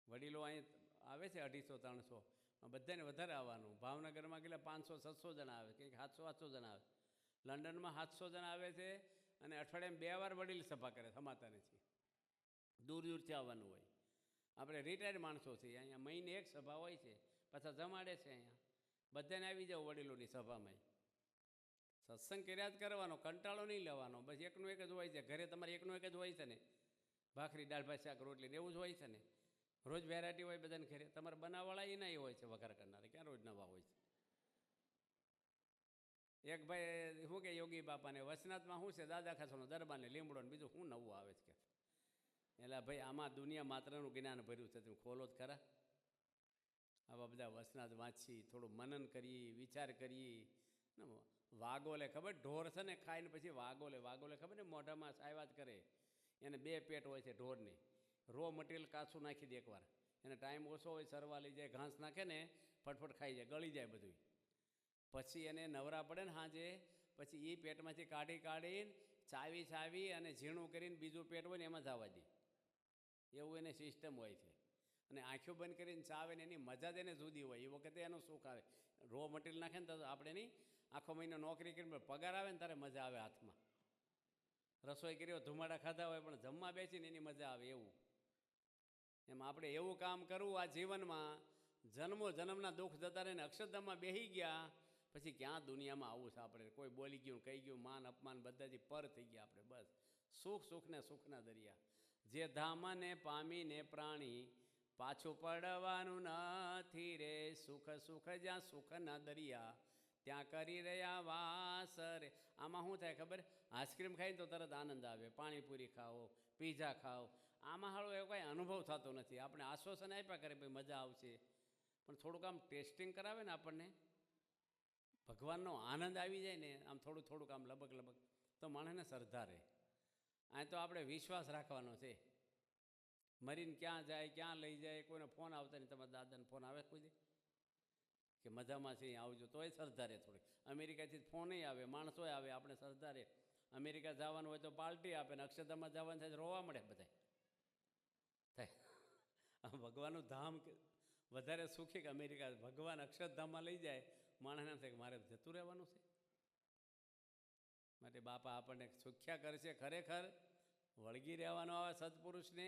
Speaker 1: વડીલો અહીં આવે છે 250-300, બધાને વધારે આવવાનું. ભાવનગરમાં કેટલા 500-700 જણા આવે, કંઈક 700-800 જણા આવે. લંડનમાં 700 જણા આવે છે. અને અઠવાડિયામાં 2 વાર વડીલ સભા કરે, સમાતા નથી. દૂર દૂરથી આવવાનું હોય. આપણે રિટાયર્ડ માણસો છીએ, અહીંયા મહિને 1 સભા હોય છે, પાછા જમાડે છે અહીંયા. બધાને આવી જાવ વડીલોની સભામાં. સત્સંગ કર્યા જ કરવાનો, કંટાળો નહીં લેવાનો. બસ એકનું એક જ હોય છે ઘરે. તમારે એકનું એક જ હોય છે ને, ભાખરી, દાળ ભાત, શાક, રોટલી એવું જ હોય છે ને. રોજ વેરાયટી હોય બધાને ઘરે. તમારે બનાવવાળા એ નહીં હોય છે, વઘાર કરનારે ક્યાં રોજ નવા હોય છે. એક ભાઈ શું કે યોગી બાપાને વસનાથમાં શું છે, દાદા ખાસોનો દરબારને લીમડો ને બીજું શું નવું આવે છે કે. એટલે ભાઈ આમાં દુનિયા માત્રનું જ્ઞાન ભર્યું છે, તમે ખોલો જ ખરા. આવા બધા વસનાદ વાંચી, થોડું મનન કરીએ, વિચાર કરીએ. ને વાગોલે ખબર, ઢોર છે ને ખાઈને પછી વાગોલે ખબર ને મોઢામાં સાયવાત કરે. એને 2 પેટ હોય છે ઢોરની. રો મટીરિયલ કાચું નાખી દે એકવાર, એને ટાઈમ ઓછો હોય, સરવા લઈ જાય, ઘાસ નાખે ને ફટફટ ખાઈ જાય, ગળી જાય બધું. પછી એને નવરા પડે ને સાંજે, પછી એ પેટમાંથી કાઢીને ચાવી અને ઝીણું કરીને બીજું પેટ હોય ને એમાં જવા દે. એવું એને સિસ્ટમ હોય છે. અને આંખો બંધ કરીને ચાવે ને એની મજા જ એને જુદી હોય. એ વખતે એનું સુખ આવે. રો મટીરિયલ નાખે ને તો આપણે એની આખો મહિનો નોકરી કરીને પગાર આવે ને ત્યારે મજા આવે હાથમાં. રસોઈ કરી હોય, ધુમાડા ખાધા હોય, પણ જમવા બેસીને એની મજા આવે. એવું એમ આપણે એવું કામ કરવું આ જીવનમાં, જન્મના દુઃખ જતા રહીને અક્ષરધામમાં બેસી ગયા પછી ક્યાં દુનિયામાં આવું છે આપણે. કોઈ બોલી ગયું, કહી ગયું, માન અપમાન બધાથી પર થઈ ગયા આપણે. બસ સુખને સુખના દરિયા. જે ધામને પામીને પ્રાણી પાછું પડવાનું નથી રે. સુખ જ્યાં સુખના દરિયા ત્યાં કરી રહ્યા વાસ રે. આમાં શું થાય ખબર? આઈસ્ક્રીમ ખાઈને તો તરત આનંદ આવે, પાણીપુરી ખાઓ, પીઝા ખાઓ. આમાં હાળો એવો કાંઈ અનુભવ થતો નથી. આપણે આશ્વાસન આપ્યા કરે ભાઈ મજા આવશે, પણ થોડુંક આમ ટેસ્ટિંગ કરાવે ને આપણને, ભગવાનનો આનંદ આવી જાય ને, આમ થોડુંક આમ લબક તો માણસને શ્રદ્ધા રહે. આ તો આપણે વિશ્વાસ રાખવાનો છે. મરીને ક્યાં જાય, ક્યાં લઈ જાય, કોઈને ફોન આવતા નહીં. તમારા દાદાને ફોન આવે કોઈ દે કે મજામાં છે આવજો, તોય શ્રદ્ધા રહે થોડી. અમેરિકાથી ફોનય આવે, માણસોય આવે, આપણે શ્રદ્ધા રહે. અમેરિકા જવાનું હોય તો પાર્ટી આપે ને અક્ષરધામમાં જવાનું થાય રોવા મળે બધા થાય. ભગવાનનું ધામ વધારે સુખી કે અમેરિકા? ભગવાન અક્ષરધામમાં લઈ જાય માણસને એમ થાય કે મારે જતું રહેવાનું છે. માટે બાપા આપણને સુખ્યા કરશે ખરેખર. વળગી રહેવાનો આવે સત્પુરુષને,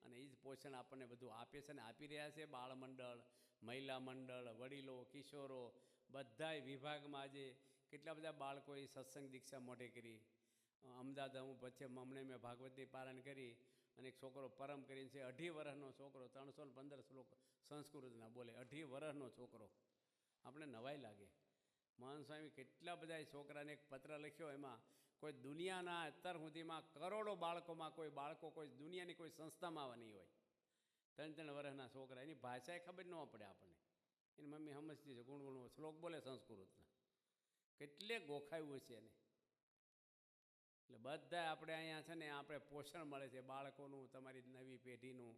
Speaker 1: અને એ જ પોષણ આપણને બધું આપે છે ને આપી રહ્યા છે. બાળમંડળ, મહિલા મંડળ, વડીલો, કિશોરો, બધાય વિભાગમાં આજે કેટલા બધા બાળકોએ સત્સંગ દીક્ષા મોઢે કરી. અમદાવાદ હું પછી હમણાં મેં ભાગવતની પારાયણ કરી, અને એક છોકરો પરમ કરીને છે, 2.5 વર્ષનો છોકરો, 315 શ્લોક સંસ્કૃતના બોલે. 2.5 વર્ષનો છોકરો. આપણે નવાઈ લાગે. મહાન સ્વામી કેટલા બધા છોકરાને એક પત્ર લખ્યો, એમાં કોઈ દુનિયાના અત્યાર સુધીમાં કરોડો બાળકોમાં કોઈ દુનિયાની કોઈ સંસ્થામાં આવવાની હોય. 3 વર્ષના છોકરા, એની ભાષાએ ખબર ન પડે આપણને. એની મમ્મી સમજતી છે, ગુણગુણ શ્લોક બોલે સંસ્કૃતના. કેટલે ગોખાયું છે એને. એટલે બધા આપણે અહીંયા છે ને આપણે પોષણ મળે છે બાળકોનું, તમારી નવી પેઢીનું.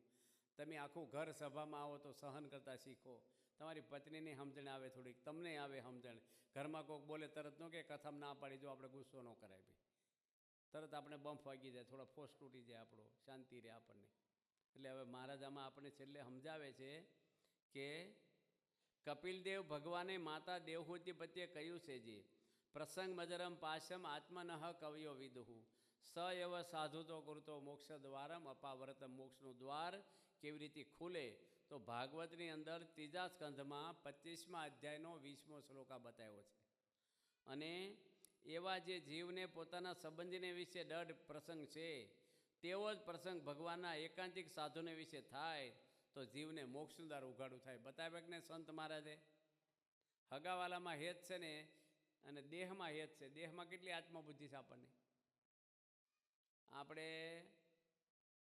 Speaker 1: તમે આખું ઘર સભામાં આવો તો સહન કરતાં શીખો. તમારી પત્નીની સમજણ આવે થોડીક, તમને આવે સમજણ. ઘરમાં કોઈક બોલે તરત ન કે કથામાં ના પાડી, જો આપણે ગુસ્સો ન કરાય ભાઈ, તરત આપણે બમ્પ વાગી જાય, થોડા ફોસ તૂટી જાય આપણો, શાંતિ રહે આપણને. એટલે હવે મહારાજ આમાં આપણને છેલ્લે સમજાવે છે કે કપિલદેવ ભગવાને માતા દેવહૂતિ પ્રત્યે કહ્યું છે જે પ્રસંગ મજરમ પાશમ આત્મનઃ કવિયો વિદુહુ સ એવ સાધુ તો કૃતો મોક્ષ દ્વારમ અપાવરત. મોક્ષનું દ્વાર કેવી રીતે ખુલે તો ભાગવતની અંદર 3જા સ્કંધમાં 25મા અધ્યાયનો 20મો શ્લોક આ બતાવ્યો છે. અને એવા જે જીવને પોતાના સંબંધીને વિશે દઢ પ્રસંગ છે, તેવો જ પ્રસંગ ભગવાનના એકાંતિક સાધુને વિશે થાય તો જીવને મોક્ષનું દ્વાર ઉઘાડું થાય. બતાવ્યા કે ને સંત મહારાજે હગાવાલામાં હેત છે ને, અને દેહમાં હેત છે. દેહમાં કેટલી આત્મબુદ્ધિ છે આપણને. આપણે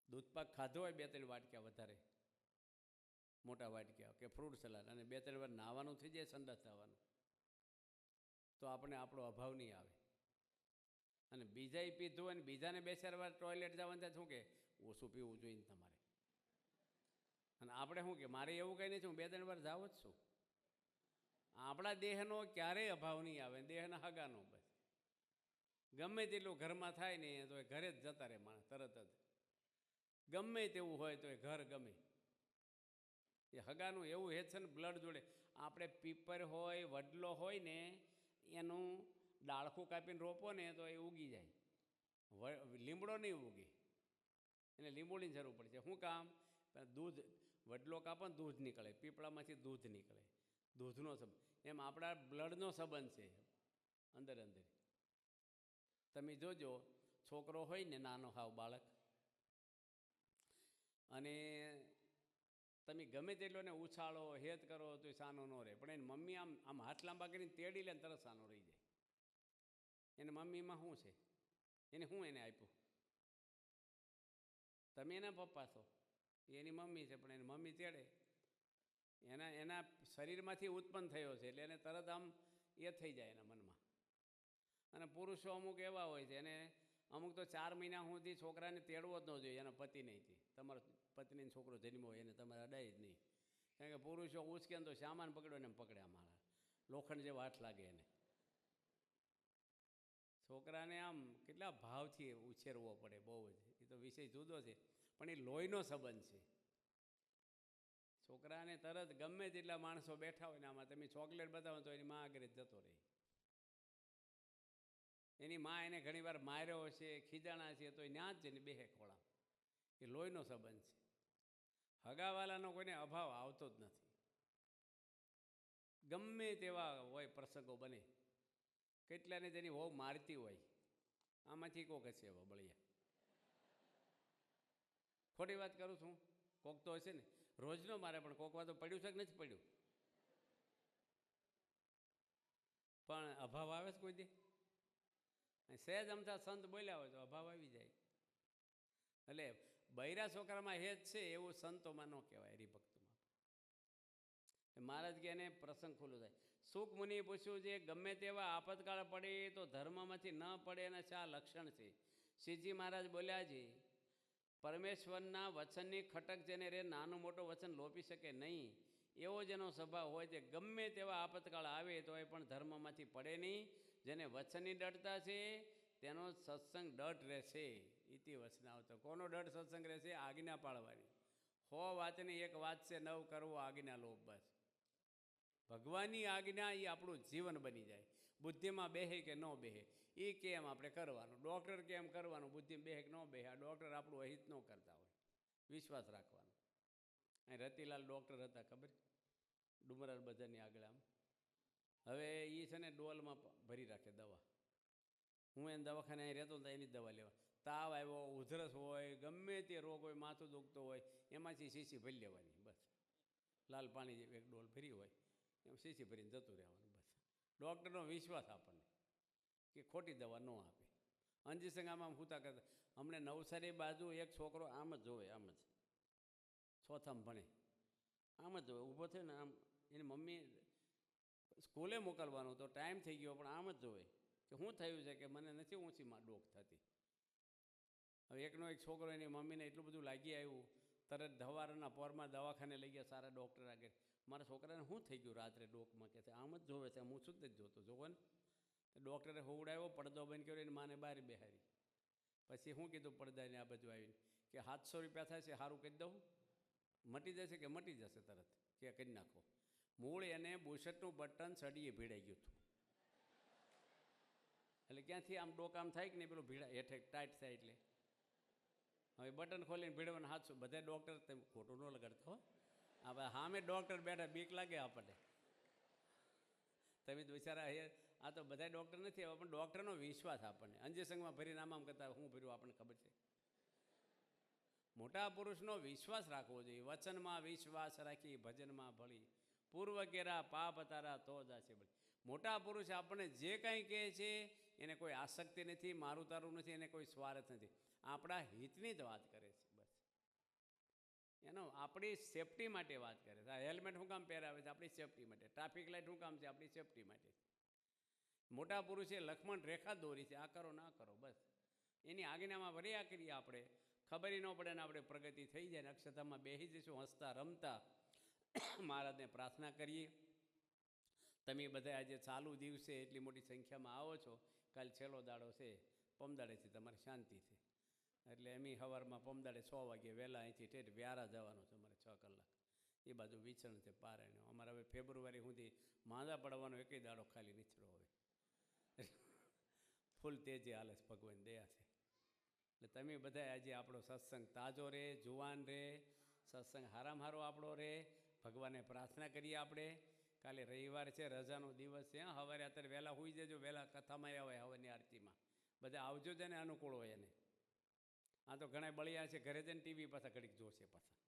Speaker 1: દૂધપાક ખાધો હોય 2-3 વાટક્યા વધારે, મોટા વાટક્યા કે ફ્રૂટ સલાડ, અને 2-3 વાર નાહવાનું થઈ જાય, સંડાસ થવાનું, તો આપણે આપણો અભાવ નહીં આવે. અને બીજાએ પીધું હોય ને બીજાને 2-4 વાર ટોયલેટ જવાનું થાય, શું કે ઓછું પીવું જોઈએ ને તમારે. અને આપણે શું કે મારે એવું કંઈ નથી, હું 2-3 વાર જાવ જ છું. આપણા દેહનો ક્યારેય અભાવ નહીં આવે, દેહના હગાનો. બસ ગમે તેટલું ઘરમાં થાય ને તો એ ઘરે જ જતા રહે માણસ તરત જ. ગમે તેવું હોય તો એ ઘર ગમે. એ હગાનું એવું હેત છે ને બ્લડ જોડે. આપણે પીપર હોય, વડલો હોય ને, એનું ડાળખું કાપીને રોપો ને તો એ ઉગી જાય. લીમડો નહીં ઉગે, એને લીંબોળીની જરૂર પડે છે. શું કામ? દૂધ, વડલો કાપો ને દૂધ નીકળે, પીપળામાંથી દૂધ નીકળે, દૂધનો સંબંધ. એમ આપણા બ્લડનો સંબંધ છે અંદર. તમે જોજો, છોકરો હોય ને નાનો હાવ બાળક, અને તમે ગમે તેટલો ને ઉછાળો હેત કરો તો એ સાનો ન રહે. પણ એની મમ્મી આમ હાથ લાંબા કરીને તેડી લે ને તરત સાનો રહી જાય. એને મમ્મીમાં શું છે? એને શું એને આપ્યું? તમે એના પપ્પા છો, એની મમ્મી છે, પણ એની મમ્મી તેડે એના શરીરમાંથી ઉત્પન્ન થયો છે એટલે એને તરત આમ એ થઈ જાય એના મનમાં. અને પુરુષો અમુક એવા હોય છે, એને અમુક તો 4 મહિના સુધી છોકરાને તેડવો જ ન જોઈએ એના પતિ નહીંથી. તમારો પત્નીનો છોકરો જન્મ્યો હોય એને તમારે અડાય જ નહીં, કારણ કે પુરુષો ઉચકે તો સામાન પકડ્યો ને એમ પકડે અમારા લોખંડ જેવો હાથ લાગે એને. છોકરાને આમ કેટલા ભાવથી ઉછેરવો પડે, બહુ જ. એ તો વિષય જુદો છે, પણ એ લોહીનો સંબંધ છે. છોકરાને તરત ગમે તેટલા માણસો બેઠા હોય ને આમાં તમે ચોકલેટ બતાવો તો એની મા આગળ જતો રહે. એની મા એને ઘણીવાર માર્યો હશે, ખીજાણા છે, તો એ ન્યા જ જઈને બેહે ખોળા. એ લોહીનો સંબંધ છે. હગાવાલાનો કોઈને અભાવ આવતો જ નથી. ગમે તેવા હોય પ્રસંગો બને, કેટલાને તેની વહુ મારતી હોય, આમાંથી કોક હશે હવે બળિયા. ખોટી વાત કરું છું? કોક તો હશે ને. રોજનો મારે, પણ કોક વાર તો પડ્યું છે કે નથી પડ્યું? પણ અભાવ આવે છે કોઈ દી? સહેજ અમથા સંત બોલ્યા હોય તો અભાવ આવી જાય. એટલે બૈરા છોકરામાં હેત છે એવું સંતોમાં ન કહેવાય, હરિભક્તોમાં. મહારાજ કે એને પ્રસંગ ખુલ્લો થાય. સુખ મુનિએ પૂછ્યું છે, ગમે તેવા આપતકાળ પડે તો ધર્મમાંથી ન પડે એના શા લક્ષણ છે? શ્રીજી મહારાજ બોલ્યા છે, પરમેશ્વરના વચનની ખટક જેને રે નાનું મોટું વચન લોપી શકે નહીં, એવો જેનો સ્વભાવ હોય છે, ગમે તેવા આપતકાળ આવે તો એ પણ ધર્મમાંથી પડે નહીં. જેને વચનની દઢતા છે તેનો સત્સંગ દઢ રહેશે. ઇતિ વચનાવતો. કોનો દઢ સત્સંગ રહેશે? આજ્ઞા પાળવાની. 100 વાતની એક વાત છે, 9 કરવો આજ્ઞા લોપ. બસ ભગવાનની આજ્ઞા એ આપણું જીવન બની જાય. બુદ્ધિમાં બેહે કે ન બેહે એ કેમ આપણે કરવાનું, ડૉક્ટર કેમ કરવાનું, બુદ્ધિમાં બેહે કે ન બેહે. આ ડૉક્ટર આપણું અહિત ન કરતા હોય, વિશ્વાસ રાખવાનો. અહીં રતિલાલ ડૉક્ટર હતા, ખબર? ડુમરાળ બજારની આગળ આમ. હવે એ છે ને ડોલમાં ભરી રાખે દવા. હું એને દવાખાને અહીં રહેતો તો એની જ દવા લેવા. તાવ આવ્યો, ઉધરસ હોય, ગમે તે રોગ હોય, માથું દુખતો હોય, એમાંથી શીશી ભરી લેવાની. બસ લાલ પાણી જેવી એક ડોલ ભરી હોય એમ શીશી ભરીને જતું રહેવાનું. બસ ડૉક્ટરનો વિશ્વાસ આપણને કે ખોટી દવા ન આપે. અંજીસંગ આમ હુતા કરતા. હમણે નવસારી બાજુ એક છોકરો આમ જ જોવે, આમ જ 4થામાં ભણે, આમ જ જોવે, ઊભો થયો ને આમ. એની મમ્મી સ્કૂલે મોકલવાનો તો ટાઈમ થઈ ગયો, પણ આમ જ જોવે કે શું થયું છે, કે મને નથી ઊંચીમાં ડોક થતી. હવે એકનો એક છોકરો એની મમ્મીને એટલું બધું લાગી આવ્યું, તરત સવારના પોરમાં દવાખાને લઈ ગયા સારા ડૉક્ટર આગળ. મારા છોકરાને શું થઈ ગયું રાત્રે ડોકમાં? કે આમ જ જોવે છે, હું શું જ જોતો જોવો ને. ડૉક્ટરે હોવડાવ્યો, પડદો બંધ કર્યો, એને માને બહાર બેહારી. પછી શું કીધું પડદાને આ બાજુ આવીને કે 700 રૂપિયા થાય છે, સારું કરી દઉં, મટી જશે કે મટી જશે તરત, કે કરી નાખો. મૂળ એને બુશર્ટનું બટન સડીએ ભીડાઈ ગયું હતું. એટલે ક્યાંથી આમ ડોકામ થાય કે નહીં, પેલું ભીડા હેઠે ટાઈટ થાય. એટલે હવે બટન ખોલીને ભીડવાના 700. બધા ડૉક્ટર તમે ખોટું ન લગાડતો હો. હવે સામે ડૉક્ટર બેઠા, બીક લાગે આપણને. તમે બિચારા આ તો બધા ડૉક્ટર નથી આવ્યા, પણ ડૉક્ટરનો વિશ્વાસ આપણને. અંજસંગમાં ભરીને આમ કરતા હું ભર્યું આપણને ખબર છે. મોટા પુરુષનો વિશ્વાસ રાખવો જોઈએ. વચનમાં વિશ્વાસ રાખી ભજનમાં ભળી, પૂર્વ કેરા પાપ તારા તો જાશે બળી. મોટા પુરુષ આપણને જે કાંઈ કહે છે એને કોઈ આસક્તિ નથી, મારું તારું નથી, એને કોઈ સ્વાર્થ નથી, આપણા હિતની જ વાત કરે છે. બસ એનો આપણી સેફટી માટે વાત કરે છે. આ હેલ્મેટ શું કામ પહેરાવે છે? આપણી સેફટી માટે. ટ્રાફિક લાઇટ શું કામ છે? આપણી સેફટી માટે. મોટા પુરુષે લક્ષ્મણ રેખા દોરી છે, આ કરો ના કરો, બસ એની આજ્ઞામાં વર્યા કરીએ. આપણે ખબર ન પડે ને આપણે પ્રગતિ થઈ જાય ને અક્ષતામાં બેસી જઈશું હસતા રમતા. મહારાજને પ્રાર્થના કરીએ. તમે બધા આજે ચાલુ દિવસે એટલી મોટી સંખ્યામાં આવો છો. કાલ છેલ્લો દાડો છે, પમદાડેથી તમારે શાંતિ છે. એટલે એમ સવારમાં પમદાડે 6 વાગે વહેલા અહીંથી ઠેઠ વ્યારા જવાનું છે અમારે 6 કલાક. એ બાજુ વિચરણ છે પારાયણ. અમારે હવે ફેબ્રુઆરી સુધી માંદા પડવાનો એકેય દાડો ખાલી નીચરો હવે. ફૂલ તેજી હાલે છે, ભગવાન દયા છે. એટલે તમે બધા આજે આપણો સત્સંગ તાજો રહે, જુવાન રહે, સત્સંગ હારામ હારો આપણો રહે. ભગવાનને પ્રાર્થના કરીએ. આપણે કાલે રવિવાર છે, રજાનો દિવસ છે. સવારે અત્યારે વહેલા હોઈ જજો, વહેલા કથામાં આવે હવનની આરતીમાં. બધા આવજો જ ને અનુકૂળ હોય એને. આ તો ઘણા બળિયા છે, ઘરે જઈને ટીવી પાછા ઘડીક જોશે પાછા.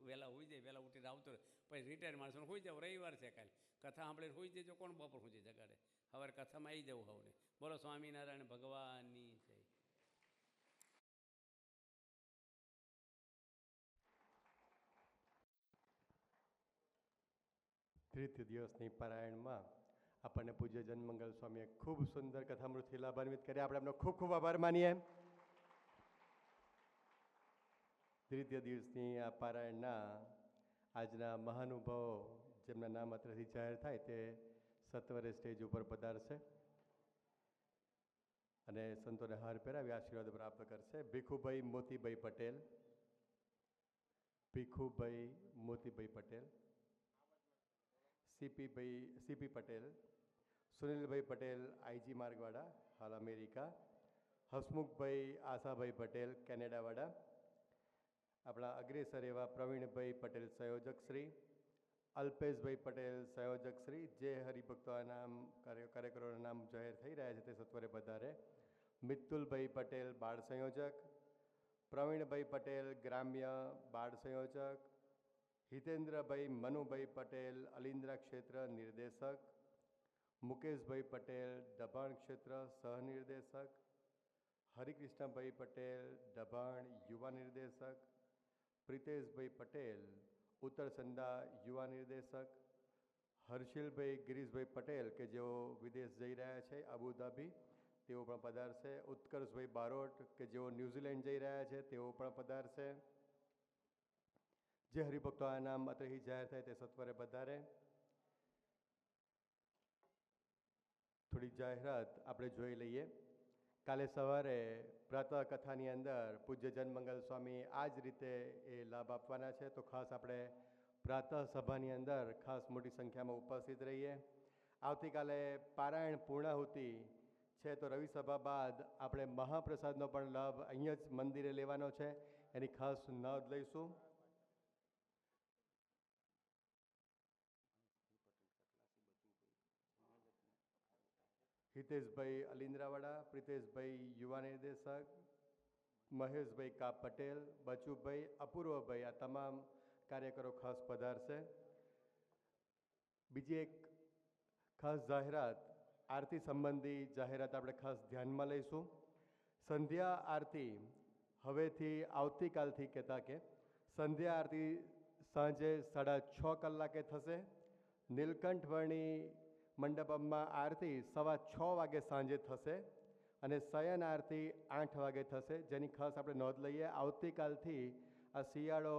Speaker 1: વહેલા હોઈ જાય, વહેલા ઉઠીને આવતો રહે. પછી રિટાયર માણસોને હોઈ જાવ, રવિવાર છે કાલે કથા સાંભળીને હોઈ જજો. કોણ બપોર સુધી જગાડે? સવારે કથામાં આવી જવું હવને. બોલો સ્વામિનારાયણ ભગવાનની જય.
Speaker 2: તૃતીય દિવસની પારાયણમાં આપણને પૂજ્ય જનમંગલ સ્વામીએ ખૂબ સુંદર કથામૃતથી લાભાન્વિત કર્યા. આપણે એમનો ખૂબ ખૂબ આભાર માનીએ. તૃતીય દિવસની આ પારાયણના આજના મહાનુભાવો જેમના નામ અત્રેથી જાહેર થાય તે સત્વરે સ્ટેજ ઉપર પધારશે અને સંતોને હાર પહેરાવી આશીર્વાદ પ્રાપ્ત કરશે. ભીખુભાઈ મોતીભાઈ પટેલ, ભીખુભાઈ મોતીભાઈ પટેલ, સીપી પટેલ, સુનિલભાઈ પટેલ આઈજી માર્ગવાડા હાલ અમેરિકા, હસમુખભાઈ આશાભાઈ પટેલ કેનેડાવાડા, આપણા અગ્રેસર એવા પ્રવીણભાઈ પટેલ સંયોજક શ્રી, અલ્પેશભાઈ પટેલ સંયોજક શ્રી, જે હરિભક્તોના નામ કાર્યકરોના નામ જાહેર થઈ રહ્યા છે તે સત્વરે પધારે. મિત્તુલભાઈ પટેલ બાળ સંયોજક, પ્રવીણભાઈ પટેલ ગ્રામ્ય બાળ સંયોજક, હિતેન્દ્રભાઈ મનુભાઈ પટેલ અલિન્દ્રા ક્ષેત્ર નિર્દેશક, મુકેશભાઈ પટેલ દબાણ ક્ષેત્ર સહનિર્દેશક, હરિકૃષ્ણભાઈ પટેલ દબાણ યુવા નિર્દેશક, પ્રિતેશભાઈ પટેલ ઉત્તર સંધા યુવા નિર્દેશક, હર્ષિલભાઈ ગિરીશભાઈ પટેલ કે જેઓ વિદેશ જઈ રહ્યા છે અબુધાબી તેઓ પણ પધારશે. ઉત્કર્ષભાઈ બારોટ કે જેઓ ન્યૂઝીલેન્ડ જઈ રહ્યા છે તેઓ પણ પધારશે. જે હરિભક્તો આ નામ અત્રેથી જાહેર થાય તે સત્વરે પધારે. થોડી જાહેરાત આપણે જોઈ લઈએ. કાલે સવારે પ્રાતઃ કથાની અંદર પૂજ્ય જનમંગલ સ્વામી આ જ રીતે એ લાભ આપવાના છે, તો ખાસ આપણે પ્રાતઃ સભાની અંદર ખાસ મોટી સંખ્યામાં ઉપસ્થિત રહીએ. આવતીકાલે પારાયણ પૂર્ણાહુતિ છે, તો રવિ સભા બાદ આપણે મહાપ્રસાદનો પણ લાભ અહીંયા જ મંદિરે લેવાનો છે, એની ખાસ નોંધ લઈશું. હિતેશભાઈ અલિન્દ્રાવાડા, પ્રિતેશભાઈ યુવા નિર્દેશક, મહેશભાઈ કા પટેલ, બચુભાઈ, અપૂર્વભાઈ આ તમામ કાર્યકરો ખાસ પધારશે. બીજી એક ખાસ જાહેરાત, આરતી સંબંધી જાહેરાત આપણે ખાસ ધ્યાનમાં લઈશું. સંધ્યા આરતી હવેથી આવતીકાલથી કહેતા કે સંધ્યા આરતી સાંજે 6:30 કલાકે થશે. નીલકંઠવર્ણી મંડપમાં આરતી 6:15 વાગે સાંજે થશે અને શયન આરતી 8 વાગે થશે, જેની ખાસ આપણે નોંધ લઈએ. આવતીકાલથી આ શિયાળો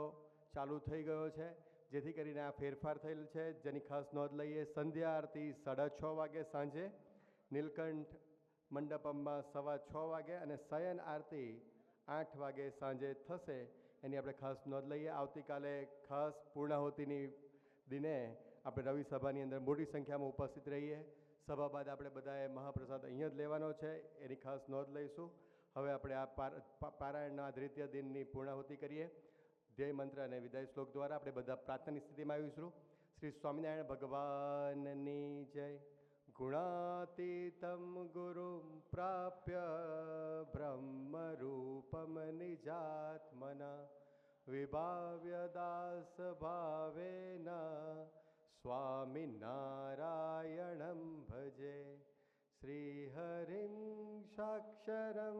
Speaker 2: ચાલુ થઈ ગયો છે, જેથી કરીને આ ફેરફાર થયેલ છે, જેની ખાસ નોંધ લઈએ. સંધ્યા આરતી 6:30 વાગે સાંજે નીલકંઠ મંડપમાં 6:15 વાગે અને શયન આરતી 8 વાગે સાંજે થશે, એની આપણે ખાસ નોંધ લઈએ. આવતીકાલે ખાસ પૂર્ણાહુતિની દિને આપણે રવિ સભાની અંદર મોટી સંખ્યામાં ઉપસ્થિત રહીએ. સભા બાદ આપણે બધાએ મહાપ્રસાદ અહીંયા જ લેવાનો છે, એની ખાસ નોંધ લઈશું. હવે આપણે આ પારાયણના દ્વિતીય દિનની પૂર્ણાહુતિ કરીએ. ધ્યેય મંત્ર અને વિદાય શ્લોક દ્વારા આપણે બધા પ્રાર્થનાની સ્થિતિમાં આવીશું. શ્રી સ્વામિનારાયણ ભગવાનની જય. ગુણાતીતમ ગુરુમ પ્રાપ્ય બ્રહ્મરૂપમ નિજાત્મના વિભાવ્ય દાસ ભાવેન સ્વામિનારાયણમ ભજે. શ્રીહરિમ સાક્ષરમ